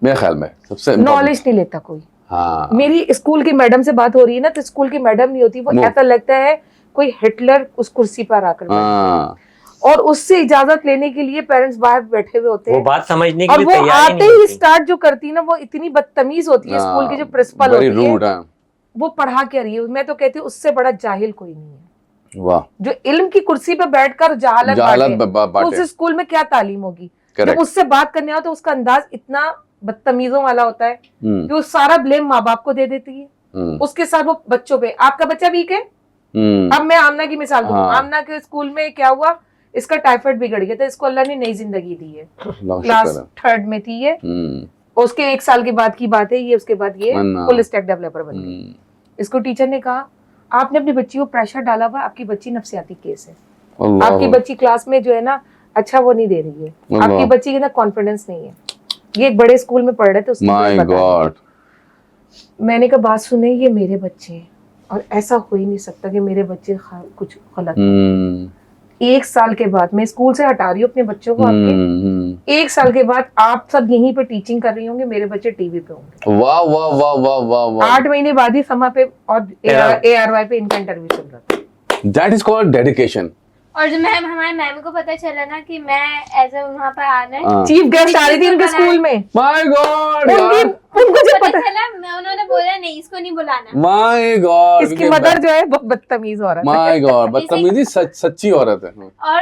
मेरे ख्याल में सबसे important। नॉलेज नहीं लेता कोई। हाँ मेरी स्कूल की मैडम से बात हो रही है ना, तो स्कूल की मैडम नहीं होती, वो वो। ऐसा लगता है कोई हिटलर उस कुर्सी पर आकर बैठा है। हाँ, और उससे इजाजत लेने के लिए पेरेंट्स बाहर बैठे हुए होते वो हैं, बात समझने के और लिए वो तैयार ही आते नहीं ही होती। स्टार्ट जो करती है ना, वो इतनी बदतमीज होती है। स्कूल की जो प्रिंसिपल very होती है rude, हाँ। वो पढ़ा के रही है, मैं तो कहती हूँ उससे बड़ा जाहिल कोई नहीं है वाह, जो इल्म की कुर्सी पे बैठकर जहालत जहालत बांटे। उस स्कूल में क्या तालीम होगी? जब करेक्ट। उससे बात करने आओ तो उसका अंदाज इतना बदतमीजों वाला होता है कि वो सारा ब्लेम माँ बाप को दे देती है, उसके साथ वो बच्चों पे। आपका बच्चा वीक है, अब मैं आमना की मिसाल दूं। हाँ। आमना के स्कूल में क्या हुआ, इसका टाइफाइड बिगड़ गया था, इसको अल्लाह ने नई जिंदगी दी है। क्लास 3rd में थी ये, उसके 1 साल के बाद की बात है ये, उसके बाद ये अन्ना। फुल स्टैक डेवलपर बन गई। इसको टीचर ने कहा आपने अपनी बच्ची को प्रेशर डाला हुआ, आपकी बच्ची नफसियाती केस है, आपकी बच्ची क्लास में जो है ना अच्छा वो नहीं दे रही है, आपकी बच्ची के ना कॉन्फिडेंस नहीं है। ये एक बड़े स्कूल में पढ़ रहे थे, उसको माय गॉड। मैंने कहा बात सुने, ये मेरे बच्चे हैं और ऐसा हो ही नहीं सकता कि मेरे बच्चे कुछ गलत। 1 साल के बाद मैं स्कूल से हटा रही हूँ अपने बच्चों को, आपके 1 साल के बाद आप सब यहीं पे टीचिंग कर रही होंगे, मेरे बच्चे टीवी पे होंगे। वाह वाह वाह वाह वाह वाह। 8 महीने बाद ही समा पे और ARY पे इनका इंटरव्यू चल रहा था। That is called dedication। और जो मैम हमारे मैम को पता चला ना कि मैं ऐसा वहाँ पर आना है, चीफ गेस्ट आ रही थी उनके स्कूल में, माय गॉड, उनको जो पता पता, चला उन्होंने बोला नहीं इसको नहीं बुलाना। माय गॉड, इसकी मदर जो है बहुत बदतमीज औरत है। माय गॉड, बदतमीजी सच्ची औरत है। और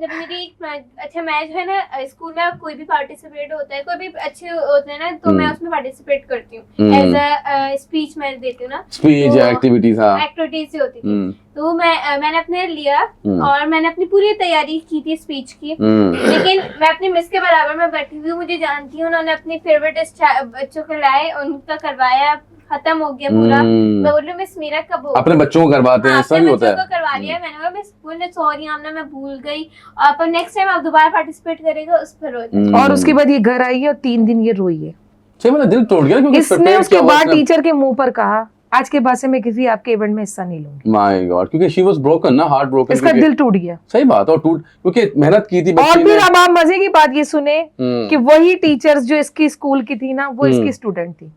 जब मेरी अच्छा मैं जो है ना स्कूल में कोई भी पार्टिसिपेट होता है, कोई भी अच्छे होते हैं ना, तो मैं उसमें पार्टिसिपेट करती हूँ, एज अ स्पीच मैं देती हूँ ना, स्पीच एक्टिविटीज, हाँ एक्टिविटीज होती थी। तो मैंने अपने लिया और मैंने अपनी पूरी तैयारी की थी स्पीच की, लेकिन मैं अपनी मिस के बराबर में बैठी हुई, मुझे जानती हूँ, उन्होंने अपनी फेवरेट बच्चों को लाए, उनका करवाया, खत्म हो गया पूरा। मैं बोल रही हूँ मिस मेरा कब होगा? अपने बच्चों को करवाते हैं, अपने सभी होता बच्चों है। को करवा लिया मैंने, बोला मिस बोले सॉरी आमना मैं भूल गई, आप नेक्स्ट टाइम आप दोबारा पार्टिसिपेट करेगा उस पर हो जाए। और उसके बाद ये घर आई है और 3 दिन ये रोई है। सही मेरा दिल टूट गया क्योंकि इसने उसके बाद टीचर के मुंह पर कहा आज के बाद से मैं किसी आपके इवेंट में हिस्सा नहीं लूंगी। माय गॉड, क्योंकि शी वाज ब्रोकन ना, हार्ट ब्रोकन। इसका दिल टूट गया। सही बात है, और टूट क्योंकि मेहनत की थी और बच्ची फिर ने। अब आप मजे की बात ये सुने कि वही टीचर्स जो इसकी स्कूल की थी ना, वो इसकी स्टूडेंट थी।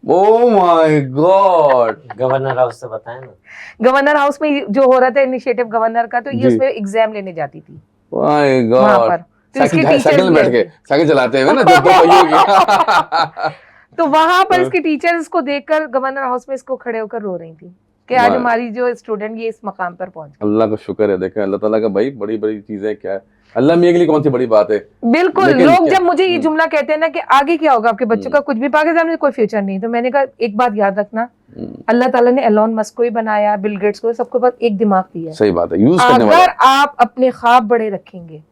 Oh my God. Governor house से बताएं ना, गवर्नर हाउस में जो हो रहा था इनिशिएटिव गवर्नर का, तो ये जी। उसमें एग्जाम लेने जाती थी माय वहां गॉड। पर। तो इसके साइकिल में बैठ के, साइकिल चलाते हैं ना, दो पहियों की। तो वहां पर इसकी टीचर इसको देखकर गवर्नर हाउस में इसको खड़े होकर रो रही थी कि आज हमारी जो स्टूडेंट ये इस मकाम पर पहुंच गई। अल्लाह का शुक्र है, देखें अल्लाह ताला का भाई बड़ी बड़ी चीजें क्या है, अल्लाह मियां के लिए कौन सी बड़ी बात है। बिल्कुल। लेकिन लोग क्या- जब मुझे ये जुमला कहते हैं ना कि आगे क्या होगा आपके बच्चों का, कुछ भी पाकिस्तान में कोई फ्यूचर नहीं, तो मैंने कहा एक बात याद रखना, अल्लाह ताला ने एलोन मस्क को ही बनाया, बिल गेट्स को, सबके पास एक दिमाग दिया है। सही बात है, यूज करने वाला। अगर आप अपने ख्वाब बड़े रखेंगे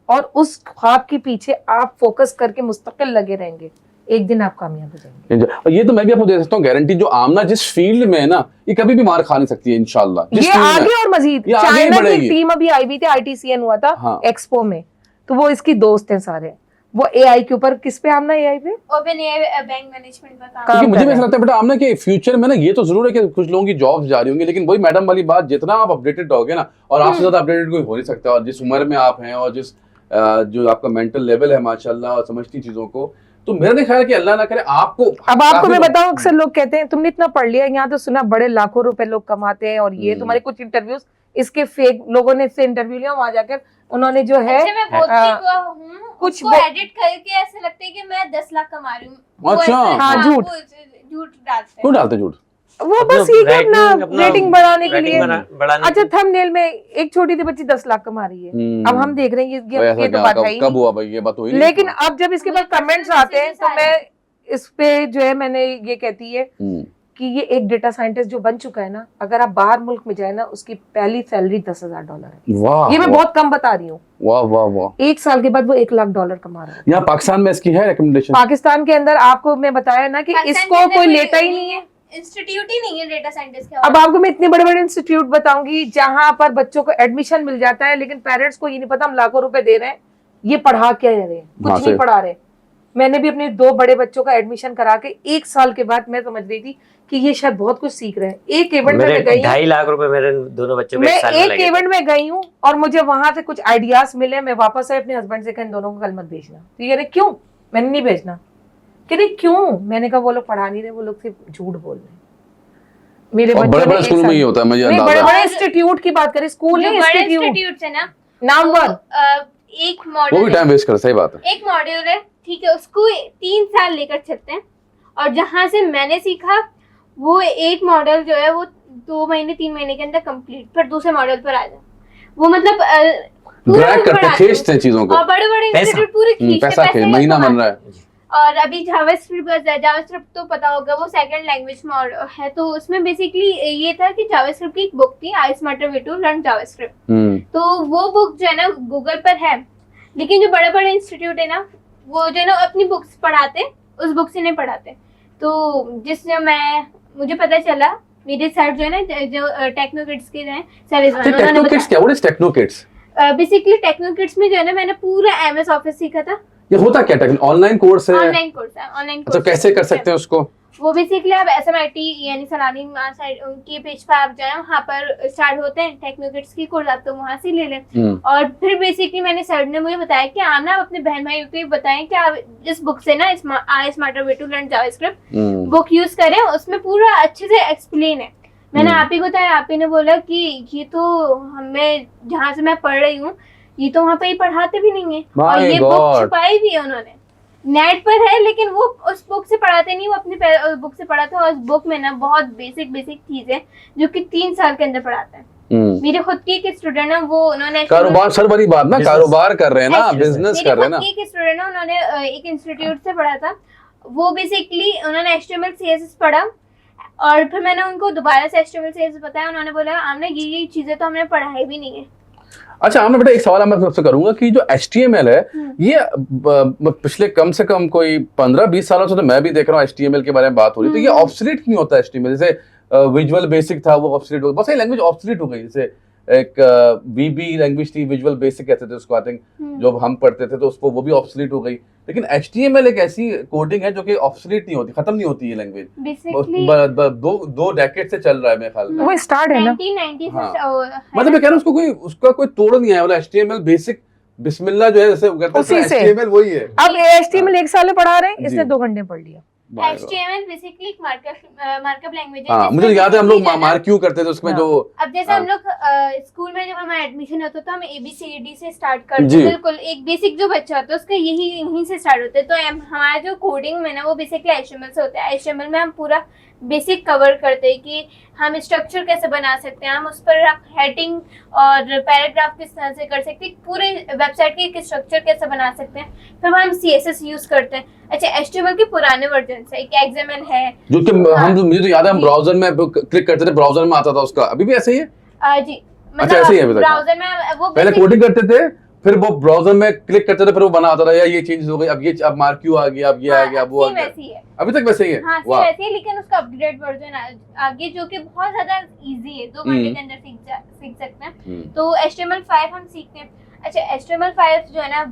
और उस ख्वाब के पीछे आप फोकस करके मुस्तकिल लगे रहेंगे, एक दिन आप कामयाब हो जाएंगे। और ये तो मैं भी आपको दे सकता हूँ गारंटी, जो आमना जिस फील्ड में है ना, ये कभी भी मार खा नहीं सकती है इंशाल्लाह। जिस ये फील्ड में आगे और मजीद। ये आगे ही चाइना की बढ़ेगी। टीम अभी आई हुई थी, ITCN हुआ था हाँ। एक्सपो में, तो वो इसकी दोस्त हैं सारे। वो AI के ऊपर, किस पे आमना AI पे ओपन एआई बैंक मैनेजमेंट का काम। क्योंकि मुझे कर भी रहे ऐसा लगता है बेटा आमना के फ्यूचर में ना, ये तो जरूर है कि कुछ लोगों की जॉब्स जा रही होंगी, लेकिन वही मैडम वाली बात, जितना आप अपडेटेड रहोगे ना, और आपसे ज्यादा अपडेटेड कोई हो नहीं सकता, और जिस उम्र में आप हैं और जिस जो आपका मेंटल लेवल है माशाल्लाह, और समझती चीजों को, तो मेरा नहीं ख्याल कि अल्लाह ना करे आपको। अब आपको काफी मैं लोग- बताऊं, अक्सर लोग कहते हैं तुमने इतना पढ़ लिया, यहाँ तो सुना बड़े लाखों रुपए लोग कमाते हैं और ये तुम्हारे कुछ इंटरव्यूज इसके फेक लोगों ने इससे इंटरव्यू लिया, वहां जाकर उन्होंने जो है अच्छा, मैं बोलती हूँ कुछ कुछ एडिट करके ऐसे लगता है कि मैं 10 लाख कमा रही हूँ। वो अच्छा। ऐसे- हाँ, झूठ। वो झूठ डालते क्यों हैं। डालते झूठ? वो बस ये कि अपना रेटिंग बढ़ाने के लिए। बढ़ाने अच्छा, थंबनेल में एक छोटी सी बच्ची 10 लाख कमा रही है, अब हम देख रहे हैं तो ऐसा ये तो क्या, बात है कब ही कब नहीं। हुआ भाई, ये बात हुई नहीं। लेकिन अब जब इसके बाद मुझे कमेंट्स personal आते हैं तो messages मैं इस पे जो है मैंने ये कहती है हम्म, कि ये एक डेटा साइंटिस्ट जो बन चुका है ना, अगर आप बाहर मुल्क में जाए ना, उसकी पहली सैलरी $10,000 है। वाह ये मैं वाह, बहुत कम बता रही हूँ। वाह वाह वाह। 1 साल के बाद वो $1 लाख कमा रहा है। यहाँ पाकिस्तान में इसकी है रिकमेंडेशन? पाकिस्तान के अंदर आपको मैं बताया ना कि पाकिस्तान इसको के अंदर कोई लेता ही नहीं है। इंस्टीट्यूट ही नहीं है डेटा साइंटिस्ट के। अब आपको मैं इतने बड़े बड़े इंस्टीट्यूट बताऊंगी जहां पर बच्चों को एडमिशन मिल जाता है, लेकिन पेरेंट्स को ये नहीं पता हम लाखों रुपए दे रहे हैं, ये पढ़ा क्या रहे हैं, कुछ हाँ, नहीं सही। पढ़ा रहे। मैंने भी अपने 2 बड़े बच्चों का एडमिशन करा के 1 साल के बाद मैं समझ रही थी कि ये शायद बहुत कुछ सीख रहे हैं। एक इवेंट में मैं गई, 2.5 लाख रुपए मेरे दोनों बच्चों पे मैं एक साल में एक लगे थे। इवेंट में गई हूँ और मुझे वहां से कुछ आइडियाज मिले। मैं वापस आई अपने हस्बैंड से, कहा इन दोनों को कल मत भेजना। तो ये कह रहे क्यों? मैंने नहीं भेजना। कह रहे क्यों? मैंने कहा वो लोग पढ़ा नहीं रहे, वो लोग सिर्फ झूठ बोल रहे हैं। मेरे और बच्चों बड़े ने बड़े एक स्कूल में साल- ही होता है, मुझे नहीं, अंदाजा बड़े है। बड़े इंस्टीट्यूट की बात करें, स्कूल जो नहीं बड़े इंस्टीट्यूट, इंस्टीट्यूट है ना, नामवर। एक वो भी मॉडल टाइम वेस्ट कर, सही बात है। एक मॉड्यूल है, ठीक है, उसको 3 साल लेकर चलते हैं। और जहां से मैंने सीखा वो एक मॉडल जो है वो 2 महीने 3 महीने के अंदर कंप्लीट, फिर दूसरे मॉडल पर आ जाए। वो मतलब पूरा ड्रैग करते, पढ़ाते हैं। खींचते हैं चीजों को। और बड़े बड़े पैसा। इंस्टीट्यूट पूरे खींचते पैसा पैसे खेल, महीना कमाते बन रहा हैं। है। और अभी जावास्क्रिप्ट तो पता होगा, वो सेकंड लैंग्वेज है। तो उसमें बेसिकली ये था कि जावास्क्रिप्ट की एक बुक थी, I smarter way to learn JavaScript. तो वो बुक जो है ना गूगल पर है, लेकिन जो बड़े बड़े इंस्टीट्यूट है ना, वो जो है ना अपनी बुक्स पढ़ाते, उस बुक से नहीं पढ़ाते। तो जिससे मुझे पता चला, मेरे सर जो है ना, जो टेक्नोकिड्स के हैं सर रिजवान, उन्होंने टेक्नोकिड्स क्या? What is Technokids? Basically Technokids में जो है ना मैंने पूरा एमएस ऑफिस सीखा था। ये होता क्या? ऑनलाइन कोर्स है? ऑनलाइन कोर्स है, ऑनलाइन अच्छा, कैसे कर सकते हैं उसको? वो बेसिकली आप SMIT यानी सलानी साइड उनके पेज पर आप जाए, वहाँ पर स्टार्ट होते हैं टेक्नोकिड्स की कोर्स, आप तो वहाँ से ले लें। और फिर बेसिकली मैंने सर ने मुझे बताया कि आप ना अपने बहन भाइयों को बताएं कि आप इस बुक से ना I smarter way to learn JavaScript book use करें, उसमें पूरा अच्छे से एक्सप्लेन है। मैंने आप ही को बताया, आप ही ने बोला कि ये तो हमें जहाँ से मैं पढ़ रही हूँ ये तो वहाँ पे ही पढ़ाते भी नहीं है, और ये बुक छुपाई भी है उन्होंने, नेट पर है, लेकिन वो उस बुक से पढ़ाते नहीं, वो अपनी बुक से पढ़ाते हैं। और उस बुक में ना बहुत बेसिक चीज है जो कि 3 साल के अंदर पढ़ाते हैं। मेरे खुद के एक स्टूडेंट है, वो उन्होंने कारोबार, सर बड़ी बात ना, कारोबार कर रहे हैं ना, बिजनेस कर रहे हैं ना। मेरे खुद के एक स्टूडेंट है, उन्होंने एक इंस्टीट्यूट से पढ़ा था। वो बेसिकली उन्होंने HTML CSS पढ़ा, और फिर मैंने उनको दोबारा से HTML CSS बताया। उन्होंने बोला आमना ये चीजें तो हमने पढ़ाई भी नहीं है। अच्छा आमना बेटा, एक सवाल मैं आपसे करूंगा कि जो HTML है, ये पिछले कम से कम कोई 15-20 सालों से तो मैं भी देख रहा हूँ HTML के बारे में बात हो रही है। तो ये ऑब्सोलीट क्यों होता है HTML? जैसे विजुअल बेसिक था, वो ऑब्सोलीट हो गया, बहुत सारी लैंग्वेज ऑब्सोलीट हो गई। जैसे एक VB लैंग्वेज थी, विजुअल बेसिक कहते थे उसको, आई थिंक जब हम पढ़ते थे तो उसको वो भी ऑब्सोलीट हो गई। लेकिन HTML एक ऐसी कोडिंग है जो कि ऑब्सोलीट नहीं होती, खत्म नहीं होती ये लैंग्वेज। बेसिकली दो डेकेड से चल रहा है मेरे ख्याल में। वो स्टार्ट है ना 1990 हाँ। से मतलब मैं कह रहा हूँ उसका कोई तोड़ नहीं आया। मतलब HTML बेसिक बिस्मिल्लाह जो है, जैसे कहते उसी हैं से। HTML वही है। अब HTML 1 साल में पढ़ा रहे हैं, इसने जी। 2 घंटे पढ़ लिया। HTML बेसिकली एक मार्कअप लैंग्वेज है। हाँ, मुझे याद है हम लोग मार्क क्यों करते थे उसमें, हाँ। जो अब जैसे हाँ। हम लोग स्कूल में जब हमारा एडमिशन होता था, हम ABCD से स्टार्ट जी। करते, बिल्कुल एक बेसिक जो बच्चा होता है उसका यहीं से स्टार्ट होता है। तो हमारा जो कोडिंग में ना वो बेसिकली HTML से होता है। HTML में हम पूरा बेसिक कवर करते हैं कि हम स्ट्रक्चर कैसे बना सकते हैं, हम उस पर हेडिंग और पैराग्राफ किस तरह से कर सकते हैं, पूरे वेबसाइट के स्ट्रक्चर कैसे बना सकते हैं। फिर हम CSS यूज करते हैं। अच्छा, HTML के पुराने वर्जन है, एक XML है जो कि हाँ। मुझे तो याद है हम जी। ब्राउजर में क्लिक करते थे, ब्राउजर में आता था उसका। अभी भी ऐसे ही है? जी, अच्छा, ऐसे ही है अभी तक? ब्राउजर में वो पहले कोडिंग करते थे, फिर वो ब्राउजर में क्लिक करते थे, फिर वो बना आता था, या ये चेंज हो गई, अब मार्क क्यू आ गया, अब ये आ गया, अब वो आ गया। वैसी है। अभी तक वैसे ही है? हाँ, वाह। वैसे ही, लेकिन उसका अपग्रेड वर्जन आगे जो कि बहुत ज्यादा इजी है, 2 घंटे के अंदर सीख सकते हैं। तो HTML5 हम सीखते हैं। अच्छा, HTML5 जो है ना,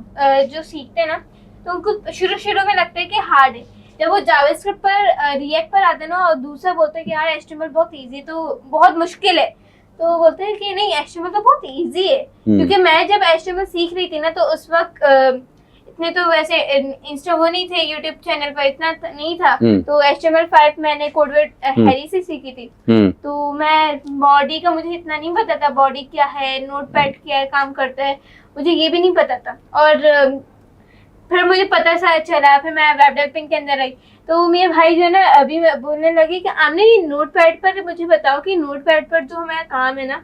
जो सीखते हैं ना, तो उनको शुरू में लगता है कि हार्ड है। जब वो जावास्क्रिप्ट पर रिएक्ट पर आते हैं ना, और दूसरा बोलते हैं कि यार HTML बहुत इजी, तो बहुत मुश्किल है। तो बोलते हैं कि नहीं, HTML तो बहुत इजी है। क्योंकि मैं जब HTML सीख रही थी ना, तो उस वक्त उतने तो वैसे इंस्टा वो नहीं थे, यूट्यूब चैनल पर इतना नहीं था। हम्म। तो HTML5 मैंने कोडवर्ड हैरी से सीखी थी। तो मैं बॉडी का मुझे इतना नहीं पता था, बॉडी क्या है, नोटपैड क्या है, काम करता है, मुझे ये भी नहीं पता था। और फिर मुझे पता सा चला, फिर मैं वेब डेवलपिंग के अंदर आई। तो मेरे भाई जो है ना अभी बोलने लगे कि आपने ये नोटपैड पर मुझे बताओ कि नोटपैड पर जो हमारा काम है ना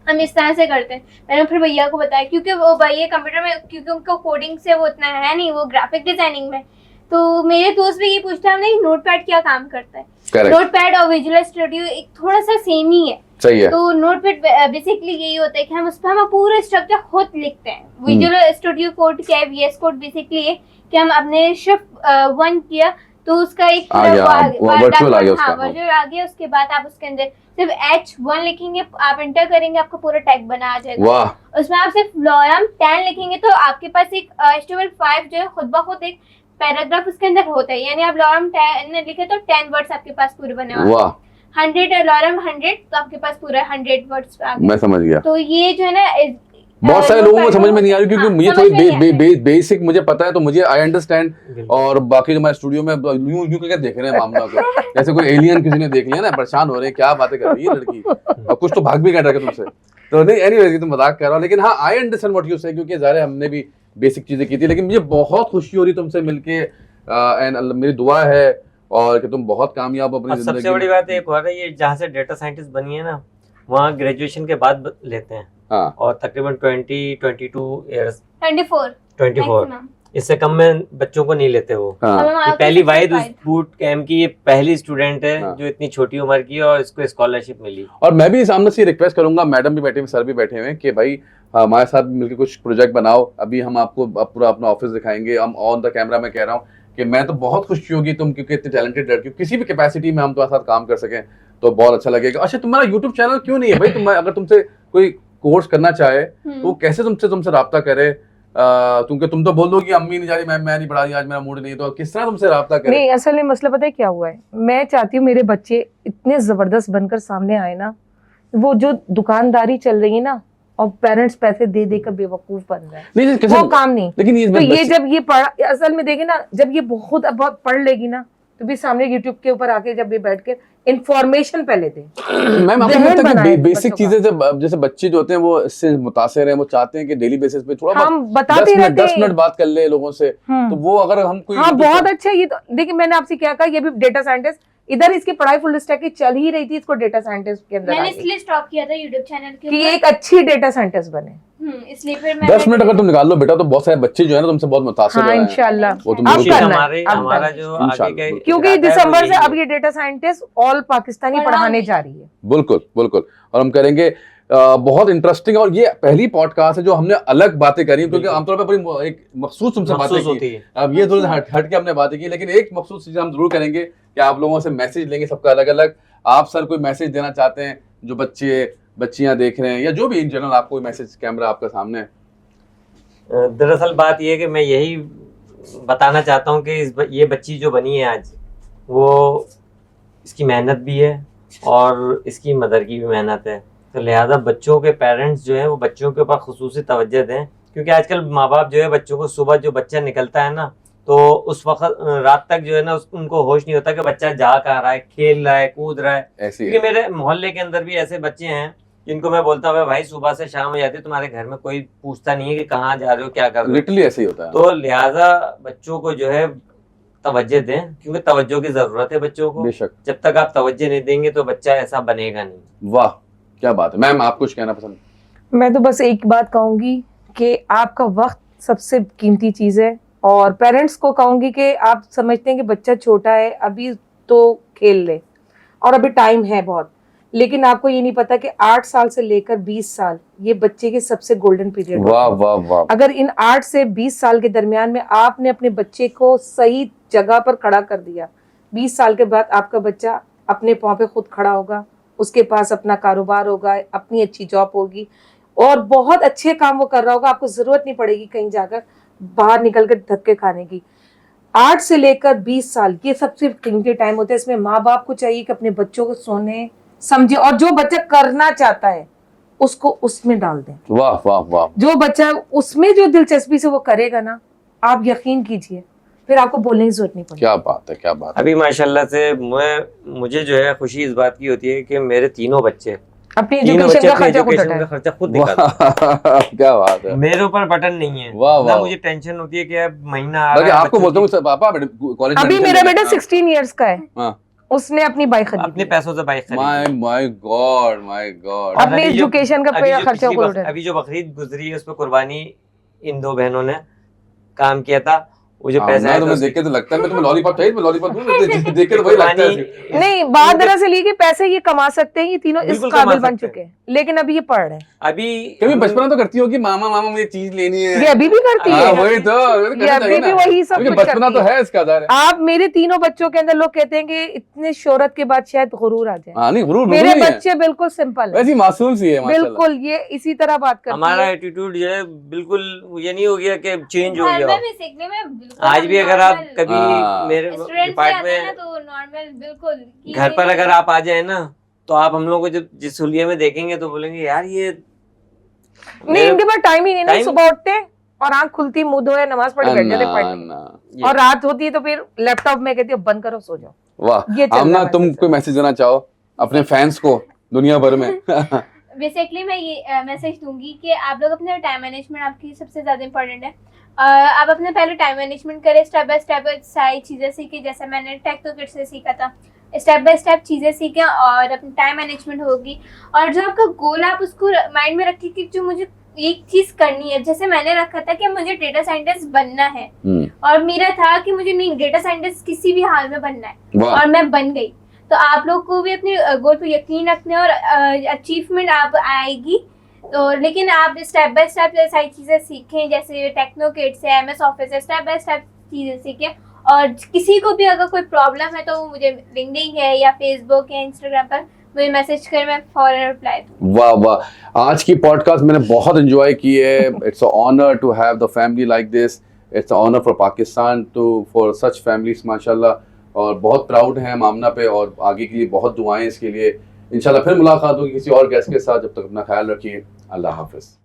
हम इस तरह से करते हैं। मैंने फिर भैया को बताया, क्योंकि वो भैया कंप्यूटर में, क्योंकि उनको कोडिंग से वो उतना है नहीं, वो ग्राफिक डिजाइनिंग में। तो मेरे दोस्त भी ये पूछते हैं हमने नोटपैड क्या काम करता है। Correct. नोटपैड और विजुअल स्टूडियो एक थोड़ा सा सेम ही है। सही है। तो नोटपैड बेसिकली यही होता है कि हम उस पर हम पूरा स्ट्रक्चर खुद लिखते हैं। विजुअल स्टूडियो कोड क्या है, VS कोड बेसिकली है कि हम अपने शिफ्ट 1 किया तो उसका एक वर्चुअल आ गया उसका। हाँ, वर्चुअल आ गया। उसके बाद आप उसके अंदर सिर्फ H1 लिखेंगे, आप एंटर करेंगे, आपको पूरा टैग बना आ जाएगा। वाह। उसमें आप सिर्फ लॉरम 10 लिखेंगे तो आपके पास एक HTML5 जो है खुद ब खुद एक पैराग्राफ उसके अंदर होता है। यानी आप लॉरम 10 लिखे तो 10 वर्ड्स आपके पास पूरे बने हुए। वाह। 100 लॉरम 100 तो आपके पास पूरा 100 वर्ड्स आ गए। मैं समझ गया। तो ये जो है ना बहुत सारे लोगों को समझ में नहीं आ रही, क्योंकि हाँ, मुझे समझ में नहीं थोड़ी बेसिक मुझे पता है, तो मुझे आई अंडरस्टैंड। और बाकी जो हमारे स्टूडियो में यूं यूं करके देख रहे हैं मामला को, जैसे कोई एलियन किसी ने देख लिया ना, परेशान हो रहे हैं क्या बातें कर रही है लड़की, और कुछ तो भाग भी कर रहे हैं तुमसे। तो नहीं, एनीवेज, तुम मजाक कर रहा हो, लेकिन हाँ आई अंडरस्टैंड व्हाट यू से, क्योंकि ज़ाहिर हमने भी बेसिक चीजें की थी। लेकिन मुझे बहुत खुशी हो रही तुमसे मिलके, एंड मेरी दुआ है और कि तुम बहुत कामयाब अपनी जिंदगी। सबसे बड़ी बात एक और है, ये जहाँ से डेटा साइंटिस्ट बनी है ना, वहाँ ग्रेजुएशन के बाद लेते हैं। हाँ। और तकरीबन 22 ईयर्स 24 इससे कम में बच्चों को नहीं लेते वो। हाँ। ये पहली वाहिद उस बूट कैंप की ये पहली स्टूडेंट है हाँ। जो इतनी छोटी उम्र की है और इसको स्कॉलरशिप मिली। और मैं भी सामने से रिक्वेस्ट करूंगा, मैडम भी बैठे हुए, सर भी बैठे हुए हैं, कि भाई हमारे साथ मिलकर कुछ प्रोजेक्ट बनाओ। अभी हम आपको पूरा अपना ऑफिस दिखाएंगे, हम ऑन द कैमरा में कह रहा हूँ कि मैं तो बहुत खुशी होगी तुम, क्योंकि इतनी टैलेंटेड लड़की, किसी भी कैपेसिटी में हम तुम्हारे साथ काम कर सकें तो बहुत अच्छा लगेगा। अच्छा, तुम्हारा यूट्यूब चैनल क्यों नहीं है भाई? तुम अगर तुमसे कोई कोर्स करना चाहे तो कैसे तुमसे राब्ता करे? क्योंकि तुम तो बोल दो कि अम्मी नहीं जा रही, मैं नहीं पढ़ा रही, आज मेरा मूड नहीं, तो किस तरह तुमसे राब्ता करे? नहीं, असल में मसला पता है क्या हुआ है, मैं चाहती हूँ मेरे बच्चे इतने जबरदस्त बनकर सामने आए ना। वो जो दुकानदारी चल रही है ना, और पेरेंट्स पैसे दे देकर बेवकूफ बन रहे हैं, नहीं, वो काम नहीं। लेकिन ये जब ये पढ़ा, असल में देखे ना, जब ये बहुत पढ़ लेगी ना, तो भी सामने यूट्यूब के ऊपर आके जब ये बैठ के इंफॉर्मेशन पहले दे। मैम आपको लगता है कि बेसिक चीजें जैसे बच्चे जो होते हैं वो इससे मुतासिर हैं, वो चाहते हैं कि डेली बेसिस पे थोड़ा हम बताते रहते हैं, 10 मिनट बात कर ले लोगों से, तो वो अगर हम कोई, हाँ बहुत अच्छा। ये तो देखिए मैंने आपसे क्या कहा, ये भी डेटा साइंटिस्ट, इधर इसकी पढ़ाई फुल स्टैक की चल ही रही थी, इसको डेटा साइंटिस्ट के अंदर मैंने इसलिए स्टॉप किया था यूट्यूब चैनल के कि एक अच्छी डेटा साइंटिस्ट बने। इसलिए फिर मैं 10 मिनट अगर तुम निकाल लो बेटा, तो बहुत सारे बच्चे जो है ना तुमसे बहुत मुतासिर हाँ, हैं। इंशाल्लाह वो तुम अब बिल्कुल करना है, हमारे अब हमारा करना जो इंशाल्लाह, आगे का क्योंकि इरादा है, दिसंबर वो से यही अब ये डेटा साइंटिस्ट ऑल पाकिस्तानी पढ़ाने जा रही है। बिल्कुल बिल्कुल, और हम करेंगे। बहुत इंटरेस्टिंग, और ये पहली पॉडकास्ट है जो हमने अलग बातें करी, क्योंकि आमतौर पर बड़ी एक मखसूस तुमसे बातें की। अब ये थोड़ी हट के हमने बातें की, लेकिन एक मखसूस चीज हम जरूर करेंगे कि आप लोगों से मैसेज लेंगे सबका अलग अलग। आप सर कोई मैसेज देना चाहते हैं जो बच्चियां देख रहे हैं, या जो भी इन जनरल आपको कोई मैसेज, कैमरा आपका सामने है? दरअसल बात ये है कि मैं यही बताना चाहता हूँ कि ये बच्ची जो बनी है आज, वो इसकी मेहनत भी है और इसकी मदर की भी मेहनत है। तो लिहाजा बच्चों के पेरेंट्स जो है वो बच्चों के ऊपर खुसूसी तवज्जो दें, क्योंकि आजकल माँ बाप जो है बच्चों को, सुबह जो बच्चा निकलता है ना, तो उस वक्त रात तक जो है ना उनको होश नहीं होता कि बच्चा जा कहाँ रहा है, खेल रहा है, कूद रहा है। क्योंकि मेरे मोहल्ले के अंदर भी ऐसे बच्चे हैं जिनको मैं बोलता हूँ भाई सुबह से शाम हो जाती है, तुम्हारे घर में कोई पूछता नहीं है कि कहाँ जा रहे हो, क्या कर रहे हो। लिटरली ऐसे ही होता है। तो लिहाजा बच्चों को जो है तवज्जो दें, क्योंकि तवज्जो की जरूरत है बच्चों को। बेशक। जब तक आप तवज्जो नहीं देंगे तो बच्चा ऐसा बनेगा नहीं। वाह, क्या बात है। मैम आप कुछ कहना पसंद? मैं तो बस एक बात कहूंगी कि आपका वक्त सबसे कीमती चीज है, और पेरेंट्स को कहूंगी कि आप समझते हैं कि बच्चा छोटा है, अभी तो खेल ले और अभी टाइम है बहुत, लेकिन आपको ये नहीं पता कि 8 साल से लेकर 20 साल ये बच्चे के सबसे गोल्डन पीरियड। वाह वाह वाह। अगर इन 8 से 20 साल के दरमियान में आपने अपने बच्चे को सही जगह पर खड़ा कर दिया, 20 साल के बाद आपका बच्चा अपने पाँव पे खुद खड़ा होगा, उसके पास अपना कारोबार होगा, अपनी अच्छी जॉब होगी और बहुत अच्छे काम वो कर रहा होगा। आपको जरूरत नहीं पड़ेगी कहीं जाकर बाहर निकल कर धक्के खाने की। 8 से लेकर 20 साल ये सबसे कीमती टाइम होता है। इसमें माँ बाप को चाहिए कि अपने बच्चों को सोने समझे, और जो बच्चा करना चाहता है उसको उसमें डाल दें। वाह वाह वाह। जो बच्चा उसमें जो दिलचस्पी से वो करेगा ना, आप यकीन कीजिए, फिर आपको बोलने की जरूरत नहीं पड़ेगी। क्या बात है, क्या बात है। अभी माशाल्लाह से मुझे जो है खुशी इस बात की होती है कि मेरे तीनों बच्चे अपनी तीनों एजुकेशन बच्चे का अपने खर्चा खुद एजुकेशन का उठाए। खर्चा खुद निकालते वाह, क्या बात है। हैं। मेरे ऊपर बटन नहीं है, वाह, ना वाह। मुझे टेंशन होती है कि अब महीना आ बल्कि रहा है आपको बच्चों बोलता की- हूँ पापा कॉलेज में अभी admission मेरा ले बेटा लेना। 16 इयर्स का है, हाँ। उसने अपनी बाइक अपने खरीदी, पैसों से बाइक माय खरीदी। My God, my God. और अपनी अभी जो- एजुकेशन का अभी जो खर्चा पिछली खुद बक- उठाए। अभी जो बकरीद गुजरी है उस पर कुर्बानी इन दो बहनों ने काम किया था। वो जो पैसा ना है तुम्हें देख के तो लगता है मैं तुम्हें लॉलीपॉप चाहिए, मैं लॉलीपॉप दूं, देख के तो वही लगता है। नहीं, बात दरअसल ये कि पैसे ये कमा सकते हैं, ये तीनों इस बिल्कुल काबिल कमा बन सकते चुके हैं, लेकिन अभी ये पढ़ रहे हैं। अभी कभी बचपन में तो करती होगी मामा मामा मुझे चीज लेनी है। ये अभी भी करती हाँ, है, वही तो ये अभी भी वही सब कुछ बचपना करती तो है। है इसका दार है। आप मेरे तीनों बच्चों के अंदर लोग कहते हैं कि इतने शोहरत के बाद शायद गुरूर आ जाए। हाँ नहीं, गुरूर मेरे नहीं है, बच्चे बिल्कुल सिंपल है, वैसी मासूम सी है माशाल्लाह। बिल्कुल ये इसी तरह बात करती हमारा है। एटीट्यूड जो है बिल्कुल ये नहीं हो गया कि चेंज हो घर गया में हो। भी सीखने में बिल्कुल आज भी अगर आप कभी हाँ। मेरे स्टूडेंट डिपार्ट आते हैं ना में तो नॉर्मल बिल्कुल कि घर पर नहीं- अगर आप आ जाए ना तो आप हम लोग को जब जिस हुलिये में देखेंगे तो बोलेंगे यार ये नहीं, इनके पास टाइम ही नहीं ना, टाइम- सुबह उठते हैं और आंख खुलती मुंह धोए नमाज पढ़े बैठ जाते पढ़ने, ना, और रात होती है तो फिर लैपटॉप में कहती है बंद करो सो जाओ। वाह। ये चल रहा आमना, है तुम हमारे कोई मैसेज देना चाहो अपने फैंस को दुनिया भर में? बेसिकली मैं ये मैसेज दूंगी कि आप लोग अपने टाइम मैनेजमेंट आपकी सबसे ज़्यादा इंपॉर्टेंट है। आप अपने पहले टाइम मैनेजमेंट करें, स्टेप बाय स्टेप सारी चीज़ें सीखें, जैसे मैंने टेक तो किट से सीखा था। स्टेप बाय स्टेप चीज़ें सीखें और अपनी टाइम मैनेजमेंट होगी। और जो आपका गोल है आप उसको माइंड में रखिए कि जो मुझे एक चीज़ करनी है, जैसे मैंने रखा था कि मुझे डेटा साइंटिस्ट बनना है, और मेरा था कि मुझे नहीं डेटा साइंटिस्ट किसी भी हाल में बनना है, वाह। और मैं बन गई। तो आप लोग को भी अपने गोल पे यकीन रखना है और अचीवमेंट आप आएगी। तो लेकिन आप स्टेप बाय स्टेप सारी चीज़ें सीखें, जैसे टेक्नो किट से, एमएस ऑफिस से, स्टेप बाय स्टेप चीज़ें सीखें। और किसी को भी अगर कोई प्रॉब्लम है तो वो मुझे लिंक्डइन है या फेसबुक या इंस्टाग्राम पर मुझे मैसेज कर, मैं फौरन रिप्लाई दूँ। वाह वाह, आज की पॉडकास्ट मैंने बहुत एंजॉय की है। It's a honour to have the family like this. It's a honour for Pakistan to for such families माशाल्लाह, और बहुत प्राउड हैं हम आमना पे, और आगे के लिए बहुत दुआएं इसके लिए। इंशाल्लाह फिर मुलाकात होगी किसी और गेस्ट के साथ। जब तक अपना ख्याल रखिए। अल्लाह हाफिज़।